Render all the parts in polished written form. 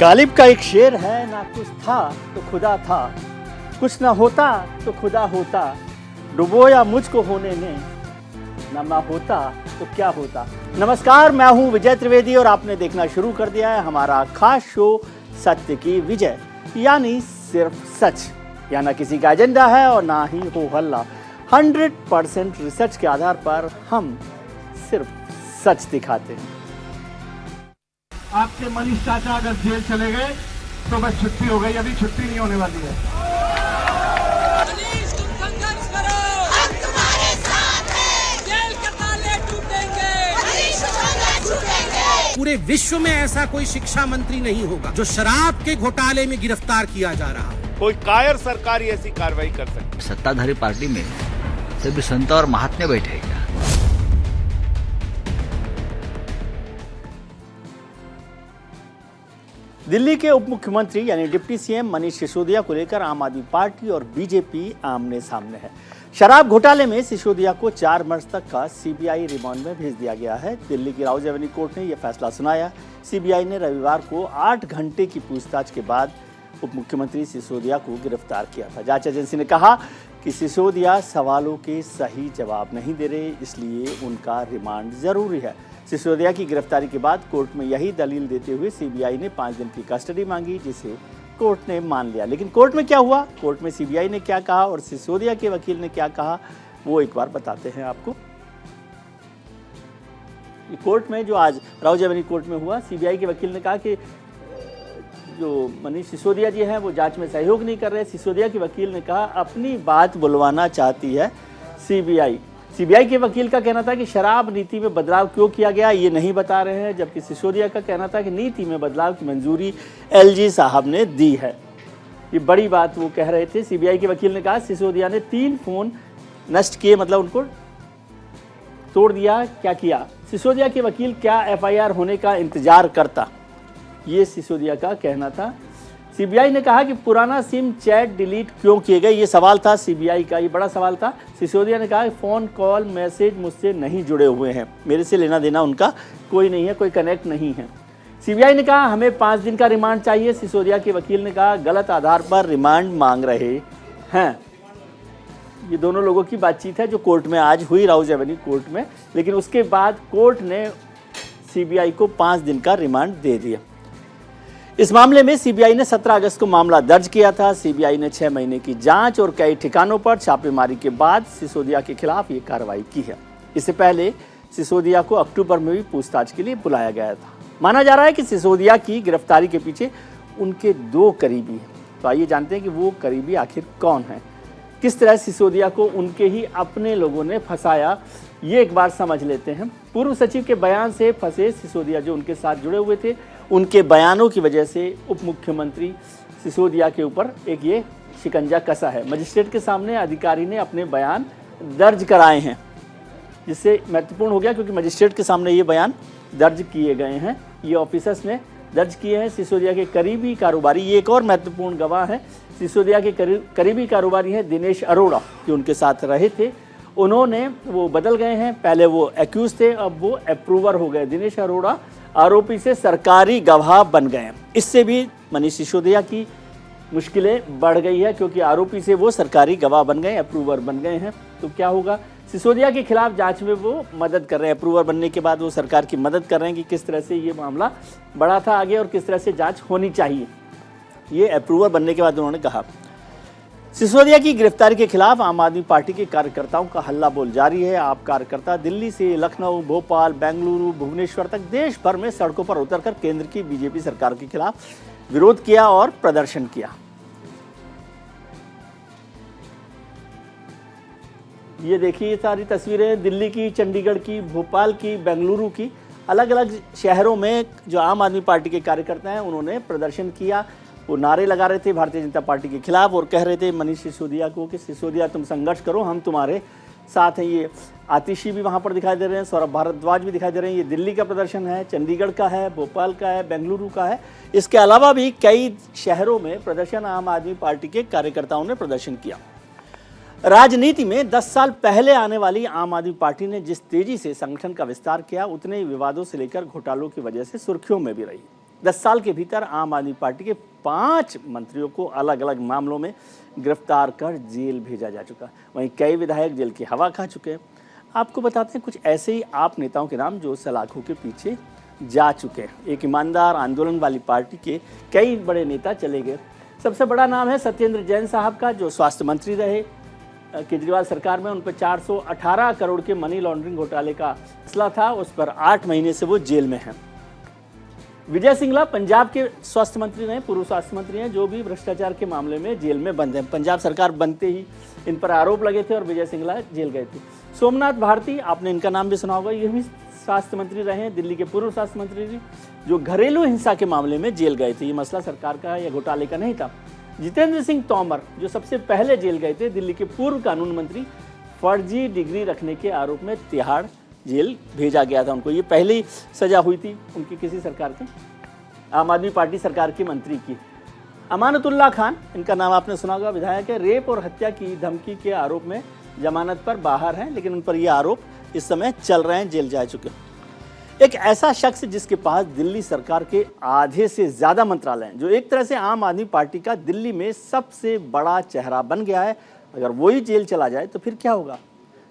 गालिब का एक शेर है, ना कुछ था तो खुदा था, कुछ ना होता तो खुदा होता, डुबोया मुझको होने ने, ना मैं होता तो क्या होता। नमस्कार, मैं हूं विजय त्रिवेदी और आपने देखना शुरू कर दिया है हमारा खास शो सत्य की विजय, यानी सिर्फ सच। या ना किसी का एजेंडा है और ना ही हो हल्ला। 100% रिसर्च के आधार पर हम सिर्फ सच दिखाते हैं। आपके मनीष चाचा अगर जेल चले गए तो बस छुट्टी हो गई, अभी छुट्टी नहीं होने वाली है। मनीष, तुम संघर्ष करो, हम तुम्हारे साथ हैं, जेल के ताले टूटेंगे, मनीष संघर्ष छूटेंगे। पूरे विश्व में ऐसा कोई शिक्षा मंत्री नहीं होगा जो शराब के घोटाले में गिरफ्तार किया जा रहा है। कोई कायर सरकार ऐसी कार्रवाई कर सकती। सत्ताधारी पार्टी में सभी संत और महात्मा बैठे हैं क्या? दिल्ली के उप मुख्यमंत्री यानी डिप्टी सीएम मनीष सिसोदिया को लेकर आम आदमी पार्टी और बीजेपी आमने सामने है। शराब घोटाले में सिसोदिया को 4 मार्च तक का सीबीआई रिमांड में भेज दिया गया है। दिल्ली की राउज एवेन्यू कोर्ट ने यह फैसला सुनाया। सीबीआई ने रविवार को 8 घंटे की पूछताछ के बाद उप मुख्यमंत्री सिसोदिया को गिरफ्तार किया था। जांच एजेंसी ने कहा कि सिसोदिया सवालों के सही जवाब नहीं दे रहे, इसलिए उनका रिमांड जरूरी है। सिसोदिया की गिरफ्तारी के बाद कोर्ट में यही दलील देते हुए सीबीआई ने 5 दिन की कस्टडी मांगी, जिसे कोर्ट ने मान लिया। लेकिन कोर्ट में क्या हुआ, कोर्ट में सीबीआई ने क्या कहा और सिसोदिया के वकील ने क्या कहा, वो एक बार बताते हैं आपको। कोर्ट में जो आज राउज एवेन्यू कोर्ट में हुआ, सीबीआई के वकील ने कहा कि जो मनीष सिसोदिया जी हैं वो जांच में सहयोग नहीं कर रहे। सिसोदिया के वकील ने कहा अपनी बात बुलवाना चाहती है सीबीआई। सीबीआई के वकील का कहना था कि शराब नीति में बदलाव क्यों किया गया ये नहीं बता रहे हैं, जबकि सिसोदिया का कहना था कि नीति में बदलाव की मंजूरी एलजी साहब ने दी है। ये बड़ी बात वो कह रहे थे। सीबीआई के वकील ने कहा सिसोदिया ने 3 फोन नष्ट किए, मतलब उनको तोड़ दिया। क्या किया? सिसोदिया के वकील क्या एफआईआर होने का इंतजार करता, ये सिसोदिया का कहना था। सीबीआई ने कहा कि पुराना सिम चैट डिलीट क्यों किए गए, ये सवाल था सीबीआई का, ये बड़ा सवाल था। सिसोदिया ने कहा फ़ोन कॉल मैसेज मुझसे नहीं जुड़े हुए हैं, मेरे से लेना देना उनका कोई नहीं है, कोई कनेक्ट नहीं है। सीबीआई ने कहा हमें 5 दिन का रिमांड चाहिए। सिसोदिया के वकील ने कहा गलत आधार पर रिमांड मांग रहे हैं। ये दोनों लोगों की बातचीत है जो कोर्ट में आज हुई, राउज एवेन्यू कोर्ट में। लेकिन उसके बाद कोर्ट ने सीबीआई को 5 दिन का रिमांड दे दिया। इस मामले में सीबीआई ने 17 अगस्त को मामला दर्ज किया था। सीबीआई ने 6 महीने की जांच और कई ठिकानों पर छापेमारी के बाद सिसोदिया के खिलाफ ये कार्रवाई की है। इससे पहले सिसोदिया को अक्टूबर में भी पूछताछ के लिए बुलाया गया था। माना जा रहा है कि सिसोदिया की गिरफ्तारी के पीछे उनके 2 करीबी हैं। तो आइए जानते हैं कि वो करीबी आखिर कौन है, किस तरह सिसोदिया को उनके ही अपने लोगों ने फंसाया, ये एक बार समझ लेते हैं। पूर्व सचिव के बयान से फंसे सिसोदिया जो उनके साथ जुड़े हुए थे, उनके बयानों की वजह से उप मुख्यमंत्री सिसोदिया के ऊपर एक ये शिकंजा कसा है। मजिस्ट्रेट के सामने अधिकारी ने अपने बयान दर्ज कराए हैं, जिससे महत्वपूर्ण हो गया क्योंकि मजिस्ट्रेट के सामने ये बयान दर्ज किए गए हैं। ये ऑफिसर्स ने दर्ज किए हैं। सिसोदिया के करीबी कारोबारी, ये एक और महत्वपूर्ण गवाह है। सिसोदिया के करीबी कारोबारी हैं दिनेश अरोड़ा, जो उनके साथ रहे थे। उन्होंने वो बदल गए हैं, पहले वो एक्यूज थे, अब वो अप्रूवर हो गए। दिनेश अरोड़ा आरोपी से सरकारी गवाह बन गए हैं। इससे भी मनीष सिसोदिया की मुश्किलें बढ़ गई है क्योंकि आरोपी से वो सरकारी गवाह बन गए, अप्रूवर बन गए हैं। तो क्या होगा? सिसोदिया के खिलाफ जांच में वो मदद कर रहे हैं। अप्रूवर बनने के बाद वो सरकार की मदद कर रहे हैं कि किस तरह से ये मामला बढ़ा था आगे और किस तरह से जांच होनी चाहिए। ये अप्रूवर बनने के बाद उन्होंने कहा। सिसोदिया की गिरफ्तारी के खिलाफ आम आदमी पार्टी के कार्यकर्ताओं का हल्ला बोल जारी है। आप कार्यकर्ता दिल्ली से लखनऊ, भोपाल, बेंगलुरु, भुवनेश्वर तक देश भर में सड़कों पर उतरकर केंद्र की बीजेपी सरकार के खिलाफ विरोध किया और प्रदर्शन किया। ये देखिए, ये सारी तस्वीरें दिल्ली की, चंडीगढ़ की, भोपाल की, बेंगलुरु की, अलग अलग शहरों में जो आम आदमी पार्टी के कार्यकर्ता हैं उन्होंने प्रदर्शन किया। वो नारे लगा रहे थे भारतीय जनता पार्टी के खिलाफ और कह रहे थे मनीष सिसोदिया को कि सिसोदिया तुम संघर्ष करो, हम तुम्हारे साथ हैं। ये आतिशी भी वहाँ पर दिखाई दे रहे हैं, सौरभ भारद्वाज भी दिखाई दे रहे हैं। ये दिल्ली का प्रदर्शन है, चंडीगढ़ का है, भोपाल का है, बेंगलुरु का है। इसके अलावा भी कई शहरों में प्रदर्शन आम आदमी पार्टी के कार्यकर्ताओं ने प्रदर्शन किया। राजनीति में 10 साल पहले आने वाली आम आदमी पार्टी ने जिस तेजी से संगठन का विस्तार किया, उतने ही विवादों से लेकर घोटालों की वजह से सुर्खियों में भी रही। 10 साल के भीतर आम आदमी पार्टी के 5 मंत्रियों को अलग अलग मामलों में गिरफ्तार कर जेल भेजा जा चुका। वहीं कई विधायक जेल की हवा खा चुके हैं। आपको बताते हैं कुछ ऐसे ही आप नेताओं के नाम जो सलाखों के पीछे जा चुके हैं। एक ईमानदार आंदोलन वाली पार्टी के कई बड़े नेता चले गए। सबसे बड़ा नाम है सत्येंद्र जैन साहब का, जो स्वास्थ्य मंत्री रहे केजरीवाल सरकार में। उन पर 418 करोड़ के मनी लॉन्ड्रिंग घोटाले का फैसला था, उस पर 8 महीने से वो जेल में हैं। विजय सिंगला पंजाब के स्वास्थ्य मंत्री रहे, पूर्व स्वास्थ्य मंत्री हैं, जो भी भ्रष्टाचार के मामले में जेल में बंद हैं। पंजाब सरकार बनते ही इन पर आरोप लगे थे और विजय सिंगला जेल गए थे। सोमनाथ भारती, आपने इनका नाम भी सुना होगा, ये भी स्वास्थ्य मंत्री रहे हैं, दिल्ली के पूर्व स्वास्थ्य मंत्री, जो घरेलू हिंसा के मामले में जेल गए थे। ये मसला सरकार का या घोटाले का नहीं था। जितेंद्र सिंह तोमर, जो सबसे पहले जेल गए थे, दिल्ली के पूर्व कानून मंत्री, फर्जी डिग्री रखने के आरोप में तिहाड़ जेल भेजा गया था उनको। ये पहली सजा हुई थी उनकी किसी सरकार के, आम आदमी पार्टी सरकार की मंत्री की। अमानतुल्लाह खान, इनका नाम आपने सुना होगा, विधायक है, रेप और हत्या की धमकी के आरोप में जमानत पर बाहर हैं, लेकिन उन पर ये आरोप इस समय चल रहे हैं, जेल जा चुके हैं। एक ऐसा शख्स जिसके पास दिल्ली सरकार के आधे से ज़्यादा मंत्रालय हैं, जो एक तरह से आम आदमी पार्टी का दिल्ली में सबसे बड़ा चेहरा बन गया है, अगर वही जेल चला जाए तो फिर क्या होगा,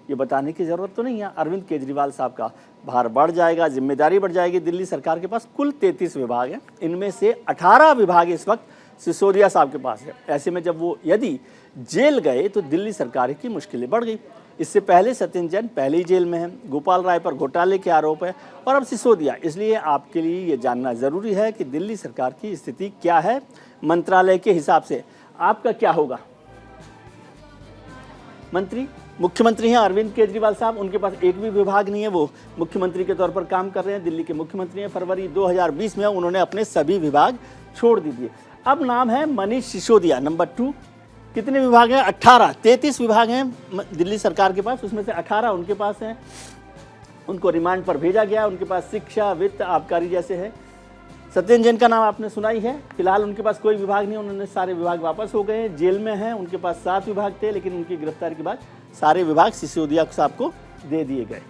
ये बताने की ज़रूरत तो नहीं है। अरविंद केजरीवाल साहब का भार बढ़ जाएगा, जिम्मेदारी बढ़ जाएगी। दिल्ली सरकार के पास कुल 33 विभाग हैं, इनमें से 18 विभाग इस वक्त सिसोदिया साहब के पास है। ऐसे में जब वो यदि जेल गए तो दिल्ली सरकार की मुश्किलें बढ़ गई। इससे पहले सत्येंद्र जैन पहले ही जेल में हैं, गोपाल राय पर घोटाले के आरोप है, और अब सिसोदिया। इसलिए आपके लिए ये जानना ज़रूरी है कि दिल्ली सरकार की स्थिति क्या है मंत्रालय के हिसाब से। आपका क्या होगा? मंत्री मुख्यमंत्री हैं अरविंद केजरीवाल साहब, उनके पास एक भी विभाग नहीं है, वो मुख्यमंत्री के तौर पर काम कर रहे हैं, दिल्ली के मुख्यमंत्री हैं। फरवरी 2020 में उन्होंने अपने सभी विभाग छोड़ दिए। अब नाम है मनीष सिसोदिया, नंबर 2। कितने विभाग हैं? 18। 33 विभाग हैं दिल्ली सरकार के पास, उसमें से 18 उनके पास हैं। उनको रिमांड पर भेजा गया। उनके पास शिक्षा, वित्त, आबकारी जैसे है। सत्येंद्र जैन का नाम आपने सुना ही है। फिलहाल उनके पास कोई विभाग नहीं, उन्होंने सारे विभाग वापस हो गए, जेल में हैं। उनके पास 7 विभाग थे, लेकिन उनकी गिरफ्तारी के बाद सारे विभाग सिसोदिया साहब को दे दिए गए।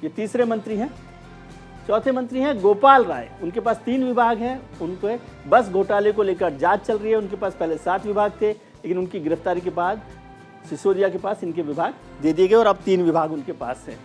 ये तीसरे मंत्री हैं। चौथे मंत्री हैं गोपाल राय, उनके पास 3 विभाग हैं। उन पर बस घोटाले को लेकर जांच चल रही है। उनके पास पहले 7 विभाग थे, लेकिन उनकी गिरफ्तारी के बाद सिसोदिया के पास इनके विभाग दे दिए गए और अब 3 विभाग उनके पास हैं।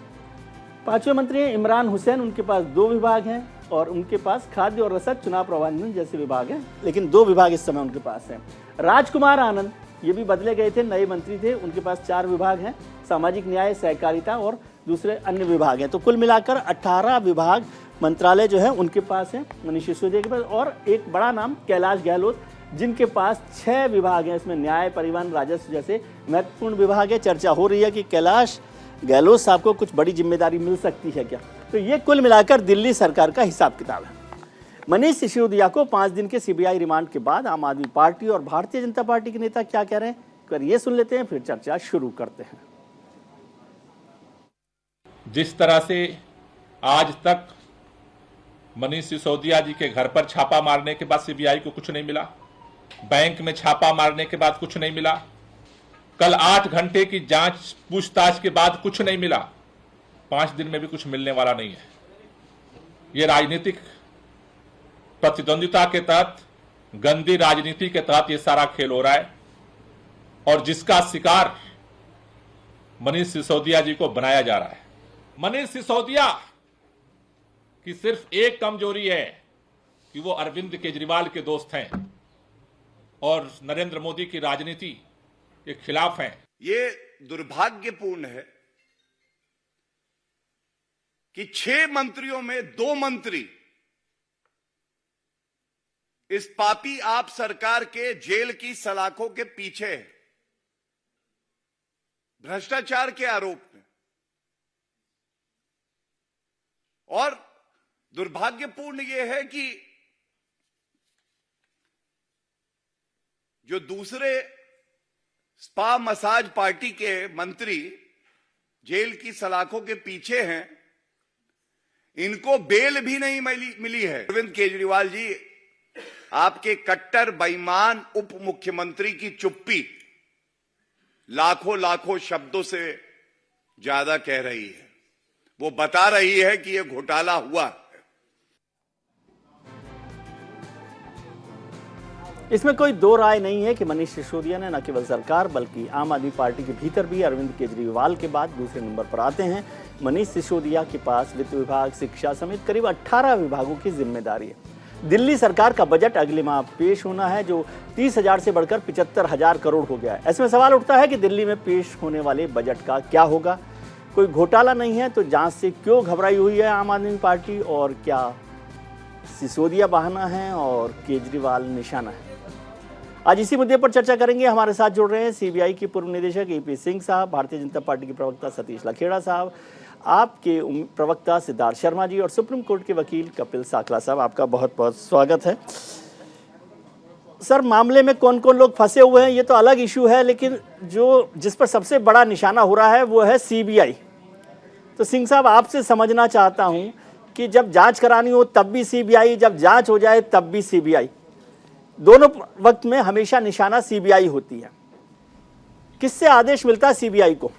5वें मंत्री हैं इमरान हुसैन, उनके पास 2 विभाग हैं और उनके पास खाद्य और रसद, चुनाव प्रबंधन जैसे विभाग हैं, लेकिन 2 विभाग इस समय उनके पास हैं। राजकुमार आनंद, ये भी बदले गए थे, नए मंत्री थे, उनके पास 4 विभाग हैं, सामाजिक न्याय, सहकारिता और दूसरे अन्य विभाग हैं। तो कुल मिलाकर 18 विभाग मंत्रालय जो है उनके पास है, मनीष सिसोदिया के पास। और एक बड़ा नाम कैलाश गहलोत, जिनके पास 6 विभाग हैं, इसमें न्याय, परिवहन, राजस्व जैसे महत्वपूर्ण विभाग है। चर्चा हो रही है कि कैलाश गहलोत साहब को कुछ बड़ी जिम्मेदारी मिल सकती है क्या। तो ये कुल मिलाकर दिल्ली सरकार का हिसाब किताब है। मनीष सिसोदिया को 5 दिन के सीबीआई रिमांड के बाद आम आदमी पार्टी और भारतीय जनता पार्टी के नेता क्या कह रहे हैं, कर ये सुन लेते हैं, फिर चर्चा शुरू करते हैं। जिस तरह से आज तक मनीष सिसोदिया जी के घर पर छापा मारने के बाद सीबीआई को कुछ नहीं मिला, बैंक में छापा मारने के बाद कुछ नहीं मिला, कल 8 घंटे की जांच पूछताछ के बाद कुछ नहीं मिला, 5 दिन में भी कुछ मिलने वाला नहीं है। यह राजनीतिक प्रतिद्वंदिता के तहत, गंदी राजनीति के तहत यह सारा खेल हो रहा है, और जिसका शिकार मनीष सिसोदिया जी को बनाया जा रहा है। मनीष सिसोदिया की सिर्फ एक कमजोरी है कि वो अरविंद केजरीवाल के दोस्त हैं और नरेंद्र मोदी की राजनीति के खिलाफ हैं। ये दुर्भाग्यपूर्ण है कि 6 मंत्रियों में 2 मंत्री इस पापी आप सरकार के जेल की सलाखों के पीछे है, भ्रष्टाचार के आरोप में। और दुर्भाग्यपूर्ण यह है कि जो दूसरे स्पा मसाज पार्टी के मंत्री जेल की सलाखों के पीछे हैं, इनको बेल भी नहीं मिली है। अरविंद केजरीवाल जी, आपके कट्टर बेईमान उप मुख्यमंत्री की चुप्पी लाखों लाखों शब्दों से ज्यादा कह रही है। वो बता रही है कि यह घोटाला हुआ। इसमें कोई दो राय नहीं है कि मनीष सिसोदिया ने न केवल सरकार बल्कि आम आदमी पार्टी के भीतर भी अरविंद केजरीवाल के बाद दूसरे नंबर पर आते हैं। मनीष सिसोदिया के पास वित्त विभाग, शिक्षा समेत करीब 18 विभागों की जिम्मेदारी है। दिल्ली सरकार का बजट अगले माह पेश होना है, जो 30,000 से बढ़कर 75,000 करोड़ हो गया है। ऐसे में सवाल उठता है कि दिल्ली में पेश होने वाले बजट का क्या होगा। कोई घोटाला नहीं है तो जांच से क्यों घबराई हुई है आम आदमी पार्टी, और क्या सिसोदिया बहाना है और केजरीवाल निशाना है? आज इसी मुद्दे पर चर्चा करेंगे। हमारे साथ जुड़ रहे हैं सीबीआई के पूर्व निदेशक AP सिंह साहब, भारतीय जनता पार्टी के प्रवक्ता सतीश लखेड़ा साहब, आपके प्रवक्ता सिद्धार्थ शर्मा जी और सुप्रीम कोर्ट के वकील कपिल साकला साहब। आपका बहुत बहुत स्वागत है। सर, मामले में कौन कौन लोग फंसे हुए हैं ये तो अलग इशू है, लेकिन जिस पर सबसे बड़ा निशाना हो रहा है वो है सीबीआई। तो सिंह साहब, आपसे समझना चाहता हूं कि जब जांच करानी हो तब भी सीबीआई, जब जांच हो जाए तब भी सीबीआई, दोनों वक्त में हमेशा निशाना सीबीआई होती है। किससे आदेश मिलता है सीबीआई को?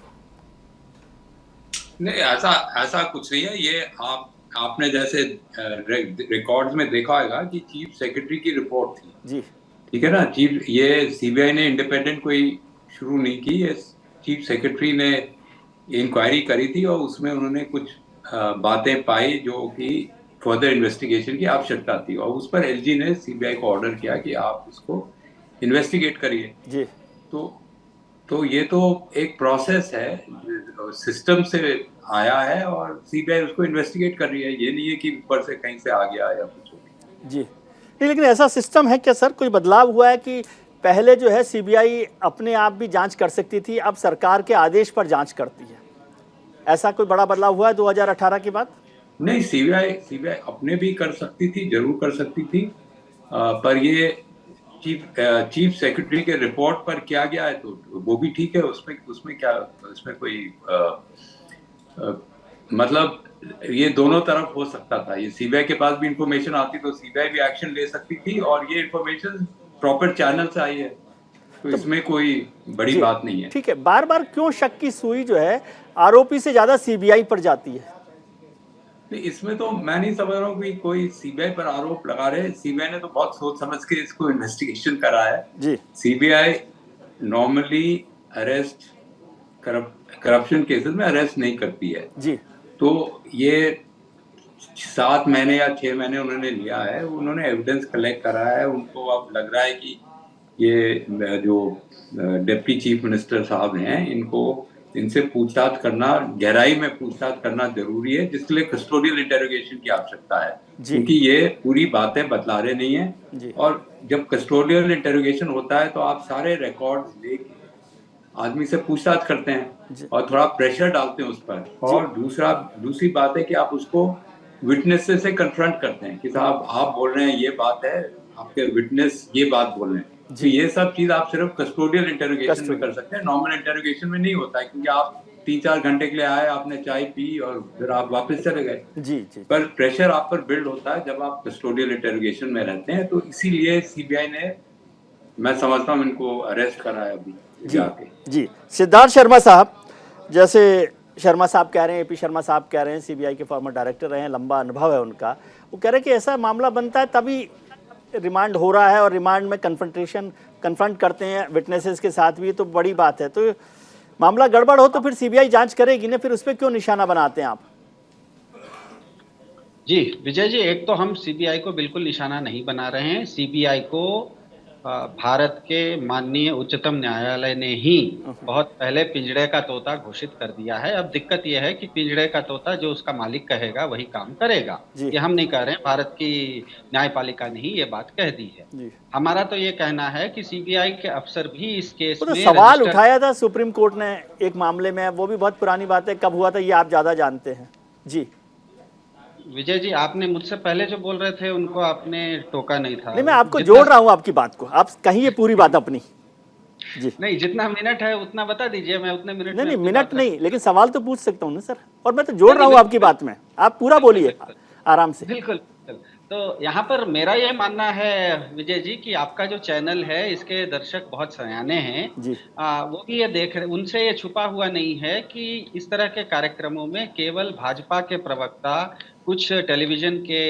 नहीं, ऐसा कुछ नहीं है। ये आपने जैसे रिकॉर्ड्स में देखा होगा कि चीफ सेक्रेटरी की रिपोर्ट थी जी, ठीक है ना। ये सीबीआई ने इंडिपेंडेंट कोई शुरू नहीं की, ये चीफ सेक्रेटरी ने इंक्वायरी करी थी और उसमें उन्होंने कुछ बातें पाई जो कि फर्दर इन्वेस्टिगेशन की आवश्यकता थी, और उस पर एलजी ने सीबीआई को ऑर्डर किया कि आप उसको इन्वेस्टिगेट करिए जी। तो ये तो एक प्रोसेस है, सिस्टम से आया है और सीबीआई उसको इन्वेस्टिगेट कर रही है। ये नहीं है कि ऊपर से कहीं से आ गया या कुछ जी। नहीं, लेकिन ऐसा सिस्टम है क्या सर? कोई बदलाव हुआ है कि पहले जो है सीबीआई अपने आप भी जांच कर सकती थी, अब सरकार के आदेश पर जांच करती है? ऐसा कोई बड़ा बदलाव हुआ है 2018 के बाद? नहीं, सीबीआई अपने भी कर सकती थी, जरूर कर सकती थी, पर ये चीफ सेक्रेटरी के रिपोर्ट पर किया गया है तो वो भी ठीक है। उसमें क्या, इसमें कोई मतलब ये दोनों तरफ हो सकता था। ये सीबीआई के पास भी इंफॉर्मेशन आती तो सीबीआई भी एक्शन ले सकती थी, और ये इंफॉर्मेशन प्रॉपर चैनल से आई है, तो इसमें कोई बड़ी बात नहीं है। ठीक है, बार बार क्यों शक की सुई जो है आरोपी से ज्यादा सीबीआई पर जाती है? इसमें तो मैं नहीं समझ रहा हूँ कि कोई सीबीआई पर आरोप लगा रहे। सीबीआई ने तो बहुत सोच समझ के इसको इन्वेस्टिगेशन करा है जी। CBI normally arrest, corruption cases में अरेस्ट नहीं करती है जी। तो ये 7 महीने या 6 महीने उन्होंने लिया है, उन्होंने एविडेंस कलेक्ट करा है। उनको अब लग रहा है कि ये जो डिप्टी चीफ मिनिस्टर साहब हैं, इनसे पूछताछ करना, गहराई में पूछताछ करना जरूरी है, जिसके लिए कस्टोडियल इंटेरोगेशन की आवश्यकता है, क्योंकि ये पूरी बातें बतला रहे नहीं है। और जब कस्टोडियल इंटेरोगेशन होता है तो आप सारे रिकॉर्ड्स लेके आदमी से पूछताछ करते हैं और थोड़ा प्रेशर डालते हैं उस पर। और दूसरी बात है कि आप उसको विटनेस से कन्फ्रंट करते हैं कि साहब आप बोल रहे हैं ये बात है, आपके विटनेस ये बात बोल रहे हैं। तो ये सब चीज आप सिर्फ कस्टोडियल इंटेरोगेशन में कर सकते हैं, नॉर्मल इंटेरोगेशन में नहीं होता है, क्योंकि आप 3-4 घंटे के लिए आए, आपने चाय पी और फिर आप वापस चले गए जी। पर प्रेशर आप पर बिल्ड होता है जब आप कस्टोडियल इंटेरोगेशन में रहते हैं। तो इसीलिए सीबीआई ने, मैं समझता हूँ, इनको अरेस्ट करा है अभी जी। सिद्धार्थ शर्मा साहब, जैसे शर्मा साहब कह रहे हैं, AP शर्मा साहब कह रहे हैं, सीबीआई के फॉर्मर डायरेक्टर रहे हैं, लंबा अनुभव है उनका, वो कह रहे हैं कि ऐसा मामला बनता है तभी रिमांड हो रहा है, और रिमांड में कन्फ्रंट करते हैं विटनेसेस के साथ भी, तो बड़ी बात है। तो मामला गड़बड़ हो तो फिर सीबीआई जांच करेगी ना, फिर उस पर क्यों निशाना बनाते हैं आप? जी विजय जी, एक तो हम सीबीआई को बिल्कुल निशाना नहीं बना रहे हैं। सीबीआई को भारत के माननीय उच्चतम न्यायालय ने ही बहुत पहले पिंजड़े का तोता घोषित कर दिया है। अब दिक्कत यह है कि पिंजड़े का तोता जो उसका मालिक कहेगा वही काम करेगा। ये हम नहीं कह रहे हैं, भारत की न्यायपालिका ने ही ये बात कह दी है। हमारा तो ये कहना है कि सीबीआई के अफसर भी इस केस में सवाल उठाया था सुप्रीम कोर्ट ने एक मामले में, वो भी बहुत पुरानी बात है, कब हुआ था ये आप ज्यादा जानते हैं जी। विजय जी, आपने मुझसे पहले जो बोल रहे थे उनको आपने टोका नहीं था। नहीं, मैं आपको जोड़ रहा हूँ आपकी बात को, आप कहिए पूरी बात अपनी जी। नहीं, जितना मिनट है उतना बता दीजिए, मैं उतने मिनट नहीं मिनट नहीं, लेकिन सवाल तो पूछ सकता हूँ ना सर, और मैं तो जोड़ रहा हूँ आपकी बात में, आप पूरा बोलिए आराम से। बिल्कुल, तो यहाँ पर मेरा ये मानना है विजय जी कि आपका जो चैनल है इसके दर्शक बहुत सयाने हैं जी। वो भी ये देख रहे, उनसे ये छुपा हुआ नहीं है कि इस तरह के कार्यक्रमों में केवल भाजपा के प्रवक्ता, कुछ टेलीविजन के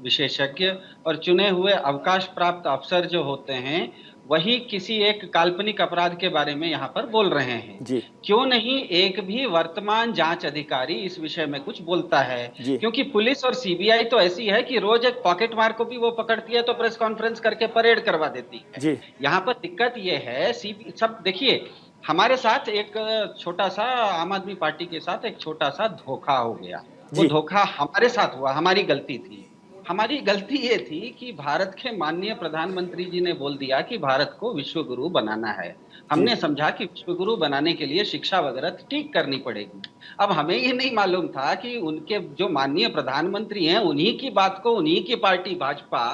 विशेषज्ञ और चुने हुए अवकाश प्राप्त अफसर जो होते हैं वही किसी एक काल्पनिक अपराध के बारे में यहाँ पर बोल रहे हैं जी। क्यों नहीं एक भी वर्तमान जांच अधिकारी इस विषय में कुछ बोलता है? क्योंकि पुलिस और सीबीआई तो ऐसी है कि रोज एक पॉकेट मार को भी वो पकड़ती है तो प्रेस कॉन्फ्रेंस करके परेड करवा देती है। यहाँ पर दिक्कत ये है, सब देखिए, हमारे साथ एक छोटा सा आम आदमी पार्टी के साथ एक छोटा सा धोखा हो गया। वो धोखा हमारे साथ हुआ, हमारी गलती थी। हमारी गलती ये थी कि भारत के माननीय प्रधानमंत्री जी ने बोल दिया कि भारत को विश्व गुरु बनाना है। हमने समझा कि विश्व गुरु बनाने के लिए शिक्षा वगैरह ठीक करनी पड़ेगी। अब हमें ये नहीं मालूम था कि उनके जो माननीय प्रधानमंत्री हैं उन्हीं की बात को उन्हीं की पार्टी भाजपा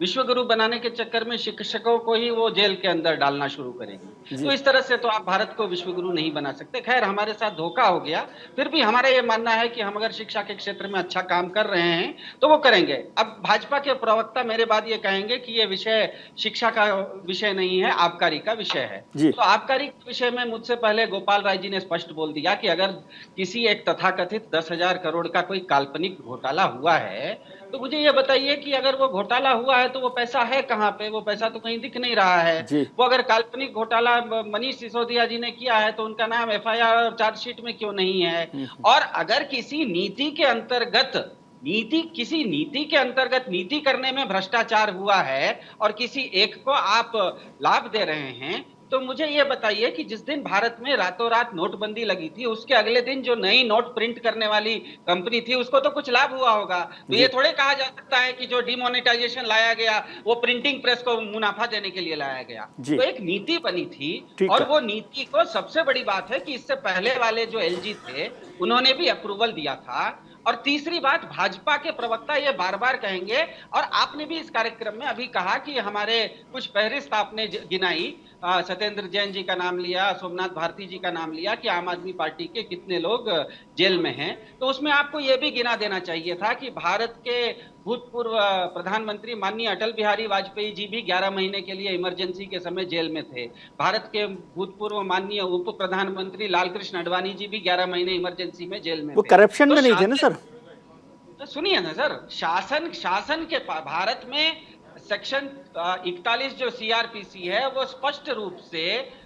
विश्व गुरु बनाने के चक्कर में शिक्षकों को ही वो जेल के अंदर डालना शुरू करेगी। तो इस तरह से तो आप भारत को विश्व गुरु नहीं बना सकते। खैर, हमारे साथ धोखा हो गया। फिर भी हमारा ये मानना है कि हम अगर शिक्षा के क्षेत्र में अच्छा काम कर रहे हैं तो वो करेंगे। अब भाजपा के प्रवक्ता मेरे बाद ये कहेंगे कि ये विषय शिक्षा का विषय नहीं है, आबकारी का विषय है। तो आबकारी के विषय में मुझसे पहले गोपाल राय जी ने स्पष्ट बोल दिया कि अगर किसी एक तथाकथित 10,000 करोड़ का कोई काल्पनिक घोटाला हुआ है तो मुझे ये बताइए कि अगर वो घोटाला हुआ है तो वो पैसा है कहाँ पे? वो पैसा तो कहीं दिख नहीं रहा है। वो अगर काल्पनिक घोटाला मनीष सिसोदिया जी ने किया है तो उनका नाम एफआईआर और चार्जशीट में क्यों नहीं है? और अगर किसी नीति के अंतर्गत नीति करने में भ्रष्टाचार हुआ है और किसी एक को आप लाभ दे रहे हैं तो मुझे ये बताइए कि जिस दिन भारत में रातों रात नोटबंदी लगी थी उसके अगले दिन जो नई नोट प्रिंट करने वाली कंपनी थी उसको तो कुछ लाभ हुआ होगा। तो ये थोड़े कहा जा सकता है कि जो डिमोनेटाइजेशन लाया गया वो प्रिंटिंग प्रेस को मुनाफा देने के लिए लाया गया। तो एक नीति बनी थी और वो नीति को, सबसे बड़ी बात है कि इससे पहले वाले जो एलजी थे उन्होंने भी अप्रूवल दिया था। और तीसरी बात, भाजपा के प्रवक्ता ये बार बार कहेंगे और आपने भी इस कार्यक्रम में अभी कहा कि हमारे कुछ फहरिस्त आपने गिनाई, सत्येंद्र जैन जी का नाम लिया, सोमनाथ भारती जी का नाम लिया कि आम आदमी पार्टी के कितने लोग जेल में हैं। तो उसमें आपको ये भी गिना देना चाहिए था कि भारत के भूतपूर्व प्रधानमंत्री माननीय अटल बिहारी वाजपेयी जी भी 11 महीने के लिए इमरजेंसी के समय जेल में थे। भारत के भूतपूर्व माननीय उप प्रधानमंत्री लालकृष्ण आडवाणी जी भी 11 महीने इमरजेंसी में जेल में वो करप्शन में नहीं थे ना सर? तो सुनिए ना सर, शासन के भारत में सेक्शन 41 जो सीआरपीसी है वो स्पष्ट रूप से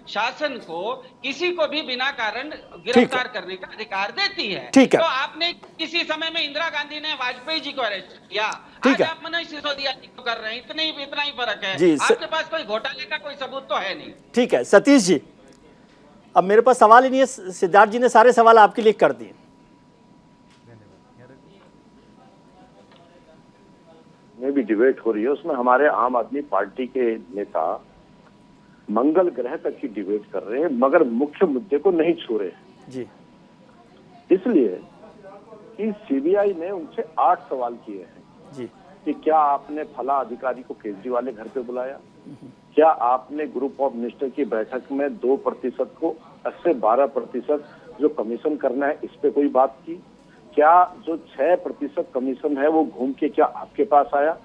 शासन को किसी को भी बिना कारण गिरफ्तार करने का अधिकार देती है। तो आपने किसी समय में इंदिरा गांधी ने वाजपेयी जी को अरेस्ट किया, आज आप मनीष सिसोदिया जी को कर रहे हैं। इतना ही फर्क है। आपके पास कोई घोटाले का कोई सबूत तो है नहीं। ठीक है सतीश जी, अब मेरे पास सवाल ही नहीं है, सिद्धार्थ जी ने सारे सवाल आपके लिए कर दिए। में भी डिबेट हो रही है, उसमें हमारे आम आदमी पार्टी के नेता मंगल ग्रह तक की डिबेट कर रहे हैं मगर मुख्य मुद्दे को नहीं छू रहे हैं जी। इसलिए कि सीबीआई ने उनसे 8 सवाल किए हैं जी कि क्या आपने फला अधिकारी को केजरीवाल के घर पे बुलाया, क्या आपने ग्रुप ऑफ मिनिस्टर की बैठक में 2% को 12% जो कमीशन करना है इस पे कोई बात की, क्या जो 6% कमीशन है वो घूम के क्या आपके पास आया,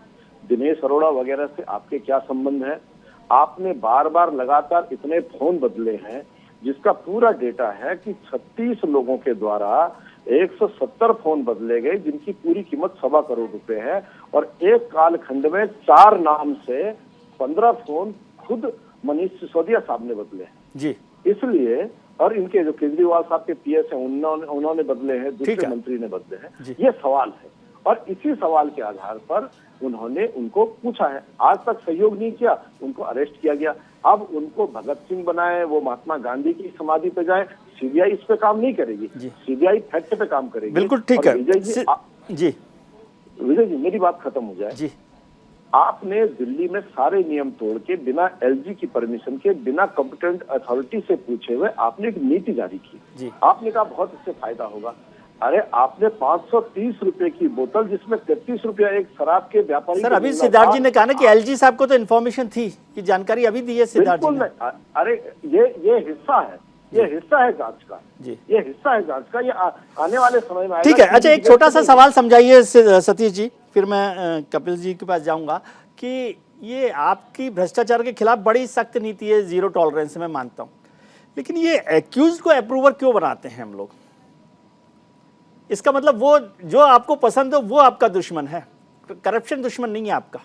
दिनेश अरोड़ा वगैरह से आपके क्या संबंध है? आपने बार बार लगातार इतने फोन बदले हैं जिसका पूरा डेटा है कि 36 लोगों के द्वारा 170 फोन बदले गए जिनकी पूरी कीमत 1.25 करोड़ रुपए है और एक कालखंड में 4 नाम से 15 फोन खुद मनीष सिसोदिया साहब ने बदले हैं जी। इसलिए, और इनके जो केजरीवाल साहब के पीएस हैं उन्होंने बदले हैं, दूसरे मंत्री ने बदले हैं। ये सवाल है और इसी सवाल के आधार पर उन्होंने उनको पूछा है। आज तक सहयोग नहीं किया, उनको अरेस्ट किया गया। अब उनको भगत सिंह बनाए, वो महात्मा गांधी की समाधि पे जाए, सीबीआई इस पे काम नहीं करेगी, सीबीआई फैक्ट पे काम करेगी। बिल्कुल ठीक है विजय जी मेरी बात खत्म हो जाए जी। आपने दिल्ली में सारे नियम तोड़ के बिना एलजी की परमिशन के, बिना कॉम्पिटेंट अथॉरिटी से पूछे हुए आपने एक नीति जारी की। आपने कहा बहुत इससे फायदा होगा। अरे आपने 530 रुपए की बोतल जिसमें 33 रुपया एक शराब के व्यापारी। सर अभी सिद्धार्थ जी ने कहा ना कि एलजी साहब को तो इन्फॉर्मेशन थी, ये जानकारी अभी दी है सिद्धार्थ जी ने। अरे ये हिस्सा है, ये हिस्सा है जांच का जी, ये हिस्सा है जांच का। ये आने वाले समय में ठीक है। अच्छा, एक छोटा सा सवाल समझाइए सतीश जी, फिर मैं कपिल जी के पास जाऊंगा कि ये आपकी भ्रष्टाचार के खिलाफ बड़ी सख्त नीति है, जीरो टॉलरेंस, मैं मानता हूं, लेकिन ये एक्यूज को अप्रूवर क्यों बनाते हैं हम लोग? इसका मतलब वो जो आपको पसंद हो वो आपका दुश्मन है, करप्शन दुश्मन नहीं है आपका।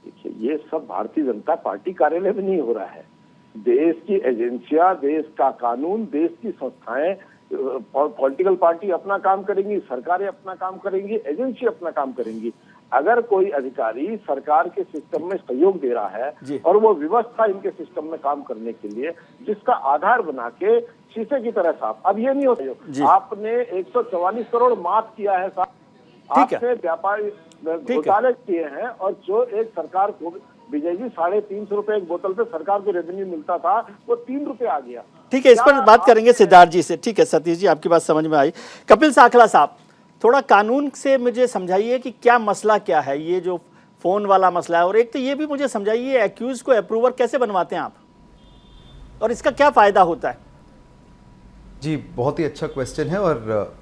देखिए, ये सब भारतीय जनता पार्टी कार्यालय में नहीं हो रहा है। देश की एजेंसियां, देश का कानून, देश की संस्थाएं, पॉलिटिकल पार्टी अपना काम करेंगी, सरकारें अपना काम करेंगी, एजेंसी अपना काम करेंगी। अगर कोई अधिकारी सरकार के सिस्टम में सहयोग दे रहा है और वो व्यवस्था इनके सिस्टम में काम करने के लिए जिसका आधार बना के शीशे की तरह साफ, अब ये नहीं होता। आपने 144 करोड़ माफ किया है साहब, आपने व्यापारी घोटाले किए हैं, और जो एक सरकार को विजय जी 350 रुपए एक बोतल से सरकार को रेवेन्यू मिलता था वो 3 रुपए आ गया। ठीक है, इस पर बात करेंगे सिद्धार्थ जी से। ठीक है सतीश जी, आपकी बात समझ में आई। कपिल साखला साहब, थोड़ा कानून से मुझे समझाइए कि क्या मसला क्या है, ये जो फोन वाला मसला है, और एक तो ये भी मुझे समझाइए एक्यूज को अप्रूवर कैसे बनवाते हैं आप, और इसका क्या फायदा होता है? जी, बहुत ही अच्छा क्वेश्चन है, और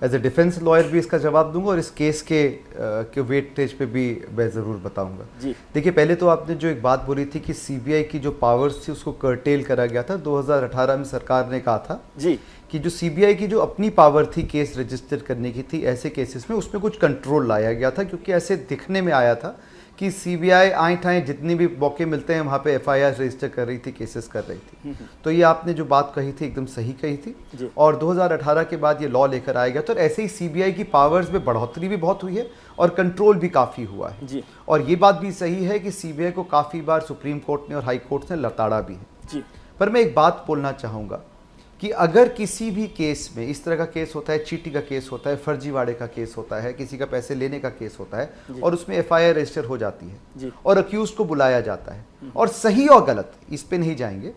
एज ए डिफेंस लॉयर भी इसका जवाब दूंगा, और इस केस के वेटेज पे भी मैं ज़रूर बताऊंगा। देखिए, पहले तो आपने जो एक बात बोली थी कि सीबीआई की जो पावर्स थी उसको कर्टेल करा गया था। 2018 में सरकार ने कहा था कि जो सीबीआई की जो अपनी पावर थी केस रजिस्टर करने की थी ऐसे केसेस में, उसमें कुछ कंट्रोल लाया गया था, क्योंकि ऐसे दिखने में आया था कि सीबीआई आए ठाए जितनी भी मौके मिलते हैं वहाँ पे एफआईआर रजिस्टर कर रही थी, केसेस कर रही थी। तो ये आपने जो बात कही थी एकदम सही कही थी, और 2018 के बाद ये लॉ लेकर आया गया। तो ऐसे ही सीबीआई की पावर्स में बढ़ोतरी भी बहुत हुई है और कंट्रोल भी काफ़ी हुआ है। और ये बात भी सही है कि सीबीआई को काफ़ी बार सुप्रीम कोर्ट ने और हाई कोर्ट ने लताड़ा भी है। पर मैं एक बात बोलना चाहूँगा कि अगर किसी भी केस में इस तरह का केस होता है, चीटी का केस होता है, फर्जीवाड़े का केस होता है, किसी का पैसे लेने का केस होता है, और उसमें एफआईआर रजिस्टर हो जाती है और अक्यूज को बुलाया जाता है, और सही और गलत इस पे नहीं जाएंगे,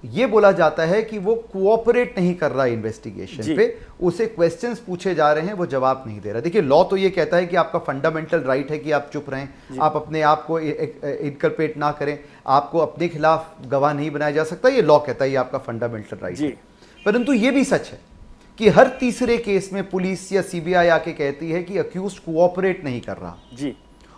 ये बोला जाता है कि वो कोऑपरेट नहीं कर रहा इन्वेस्टिगेशन पे, उसे क्वेश्चंस पूछे जा रहे हैं, वो जवाब नहीं दे रहा। देखिए, लॉ तो ये कहता है कि आपका फंडामेंटल राइट है कि आप चुप रहें, आप अपने आप को इनकल्पेट ना करें, आपको अपने खिलाफ गवाह नहीं बनाया जा सकता, ये लॉ कहता है, ये आपका फंडामेंटल राइट है। परंतु ये भी सच है कि हर तीसरे केस में पुलिस या सीबीआई आके कहती है कि अक्यूज्ड कोऑपरेट नहीं कर रहा।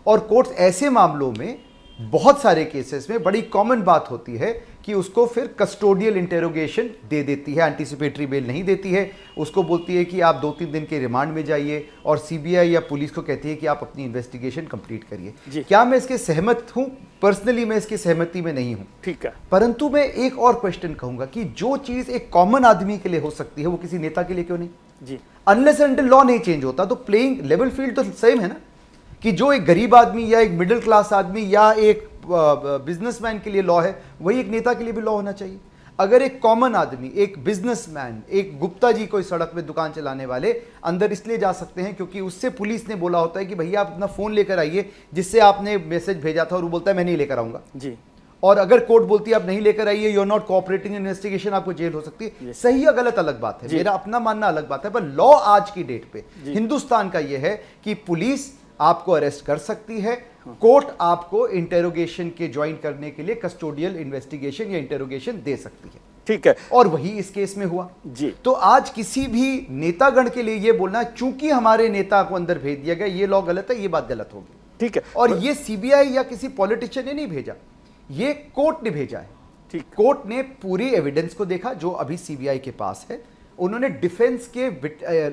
और कोर्ट ऐसे मामलों में, बहुत सारे केसेस में बड़ी कॉमन बात होती है कि उसको फिर कस्टोडियल इंटेरोगेशन दे देती है, एंटीसिपेटरी बेल नहीं देती है, उसको बोलती है कि आप 2-3 दिन के रिमांड में जाइए, और सीबीआई या पुलिस को कहती है कि आप अपनी इन्वेस्टिगेशन कंप्लीट करिए। क्या मैं इसके सहमत हूं? पर्सनली मैं इसकी सहमति में नहीं हूं। ठीक है। परंतु मैं एक और क्वेश्चन कहूंगा कि जो चीज एक कॉमन आदमी के लिए हो सकती है वो किसी नेता के लिए क्यों नहीं? अनलेस एंड लॉ नहीं चेंज होता तो प्लेइंग लेवल फील्ड तो सेम है ना, कि जो एक गरीब आदमी या एक मिडिल क्लास आदमी या एक बिजनेसमैन के लिए लॉ है, वही एक नेता के लिए भी लॉ होना चाहिए। अगर एक कॉमन आदमी, एक बिजनेसमैन, एक गुप्ता जी कोई सड़क पे दुकान चलाने वाले अंदर इसलिए जा सकते हैं क्योंकि उससे पुलिस ने बोला होता है कि भैया आप अपना फोन लेकर आइए जिससे आपने मेसेज भेजा था, और वो बोलता है मैं नहीं लेकर आऊंगा जी, और अगर कोर्ट बोलती है आप नहीं लेकर आइए, you are not cooperating investigation, आपको जेल हो सकती है। सही या गलत अलग बात है, मेरा अपना मानना अलग बात है, पर लॉ आज की डेट पे हिंदुस्तान का यह है कि पुलिस आपको अरेस्ट कर सकती है, कोर्ट आपको इंटेरोगेशन के ज्वाइन करने के लिए कस्टोडियल इन्वेस्टिगेशन या इंटेरोगेशन दे सकती है। ठीक है, और वही इस केस में हुआ जी। तो आज किसी भी नेतागण के लिए यह बोलना चूंकि हमारे नेता को अंदर भेज दिया गया, ये लॉ गलत है, ये बात गलत होगी। ठीक है, और ये सीबीआई या किसी पॉलिटिशियन ने नहीं भेजा, ये कोर्ट ने भेजा है। ठीक, कोर्ट ने पूरी एविडेंस को देखा जो अभी सीबीआई के पास है, उन्होंने डिफेंस के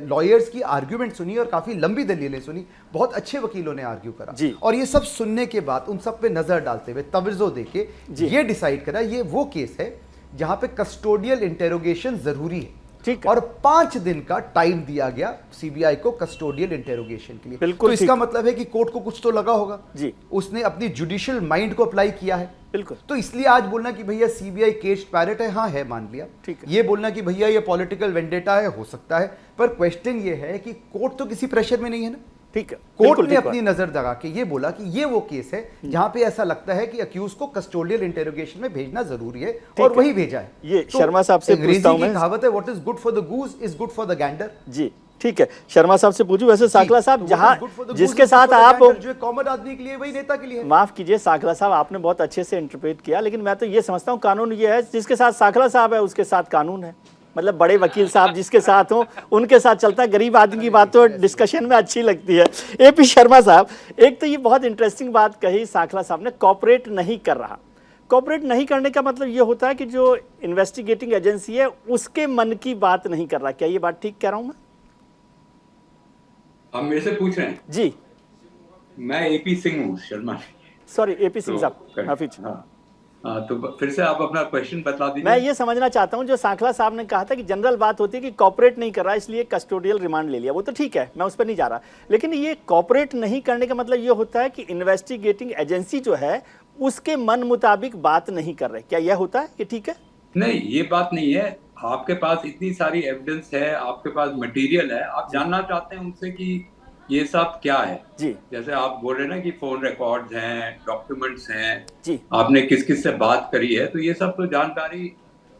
लॉयर्स की आर्ग्यूमेंट सुनी और काफी लंबी दलीलें सुनी, बहुत अच्छे वकीलों ने आर्ग्यू करा, और ये सब सुनने के बाद उन सब पे नजर डालते हुए तवज्जो देके ये डिसाइड करा ये वो केस है जहां पे कस्टोडियल इंटेरोगेशन जरूरी है। ठीक, और 5 दिन का टाइम दिया गया सीबीआई को कस्टोडियल इंटेरोगेशन के लिए। बिल्कुल, तो इसका मतलब है कि कोर्ट को कुछ तो लगा होगा जी, उसने अपनी जुडिशियल माइंड को अप्लाई किया है। बिल्कुल, तो इसलिए आज बोलना कि भैया सीबीआई केज पैरेट है, हाँ है, मान लिया। ठीक है, ये बोलना कि भैया ये पॉलिटिकल वेंडेटा है, हो सकता है, पर क्वेश्चन ये है कि कोर्ट तो किसी प्रेशर में नहीं है ना। ठीक है, कोर्ट ने अपनी नजर लगा के ये बोला कि ये वो केस है जहां पे ऐसा लगता है कि अक्यूज को कस्टोडियल इंटेरोगेशन में भेजना जरूरी है, और वही भेजा है। ये तो शर्मा साहब से पूछता हूं मैं, कहावत है what is good for the goose is good for the gander जी। ठीक है, शर्मा साहब से पूछूं। वैसे साकला साहब, जहां जिसके साथ आप, जो कॉमन आदमी के लिए वही नेता के लिए, माफ कीजिए साकला साहब, आपने बहुत अच्छे से इंटरप्रेट किया, लेकिन मैं तो ये समझता हूँ कानून ये है, जिसके साथ साकला साहब है उसके साथ कानून है। मतलब बड़े वकील साहब जिसके साथ हो उनके साथ चलता है, गरीब आदमी की बात तो डिस्कशन में अच्छी लगती है। एपी शर्मा साहब, एक तो ये बहुत इंटरेस्टिंग बात कही साकला साहब ने, कॉपरेट नहीं कर रहा। कॉपरेट नहीं करने का मतलब ये होता है कि जो इन्वेस्टिगेटिंग एजेंसी है उसके मन की बात नहीं कर रहा। क्या ये बात ठीक कह रहा हूं मैं? आप मेरे से पूछ रहे हैं? जी, मैं एपी सिंह हूँ, शर्मा। सॉरी, एपी सिंह साहब, हाफिज। हाँ, तो फिर से आप अपना क्वेश्चन बता दीजिए। मैं ये समझना चाहता हूँ, जो साकला साहब ने कहा था कि जनरल बात होती है कि कॉपरेट नहीं कर रहा इसलिए कस्टोडियल रिमांड ले लिया, वो तो ठीक है, मैं उस पर नहीं जा रहा। लेकिन ये कॉपरेट नहीं करने का मतलब ये होता है कि इन्वेस्टिगेटिंग एजेंसी जो है उसके मन मुताबिक बात नहीं कर रहे। क्या यह होता है? ये ठीक है? नहीं, ये बात नहीं है। आपके पास इतनी सारी एविडेंस है, आपके पास मटेरियल है, आप जानना चाहते हैं उनसे कि ये सब क्या है। जी, जैसे आप बोल रहे हैं ना कि फोन रिकॉर्ड्स हैं, डॉक्यूमेंट्स हैं, जी, आपने किस किस से बात करी है, तो ये सब तो जानकारी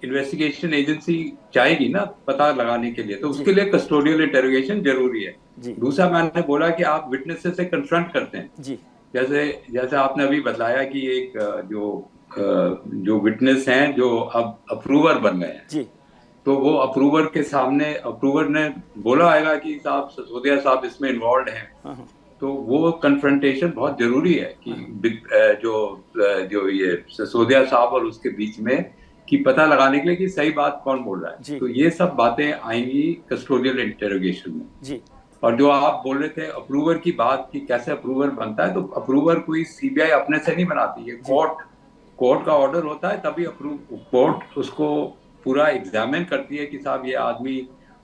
इन्वेस्टिगेशन एजेंसी चाहेगी ना पता लगाने के लिए, तो उसके लिए कस्टोडियल इंटरोगेशन जरूरी है। दूसरा, मैंने बोला कि आप विटनेसेस से कन्फ्रंट करते हैं। जी, जैसे आपने अभी बताया कि एक जो विटनेस हैं जो अब अप्रूवर बन गए हैं, जी, तो वो अप्रूवर के सामने अप्रूवर ने बोला आएगा कि साहब सिसोदिया साहब इसमें इन्वॉल्व हैं, तो वो कन्फ्रंटेशन बहुत जरूरी है कि जो ये सिसोदिया साहब और उसके बीच में कि पता लगाने के लिए कि सही बात कौन बोल रहा है। तो ये सब बातें आएंगी कस्टोडियल इंटरोगेशन में। जी। और जो आप बोल रहे थे अप्रूवर की बात कि कैसे अप्रूवर बनता है, तो अप्रूवर कोई सीबीआई अपने से नहीं बनाती है, कोर्ट का ऑर्डर होता है, तभी कोर्ट उसको पूरा एग्जामिन करती है कि साहब ये आदमी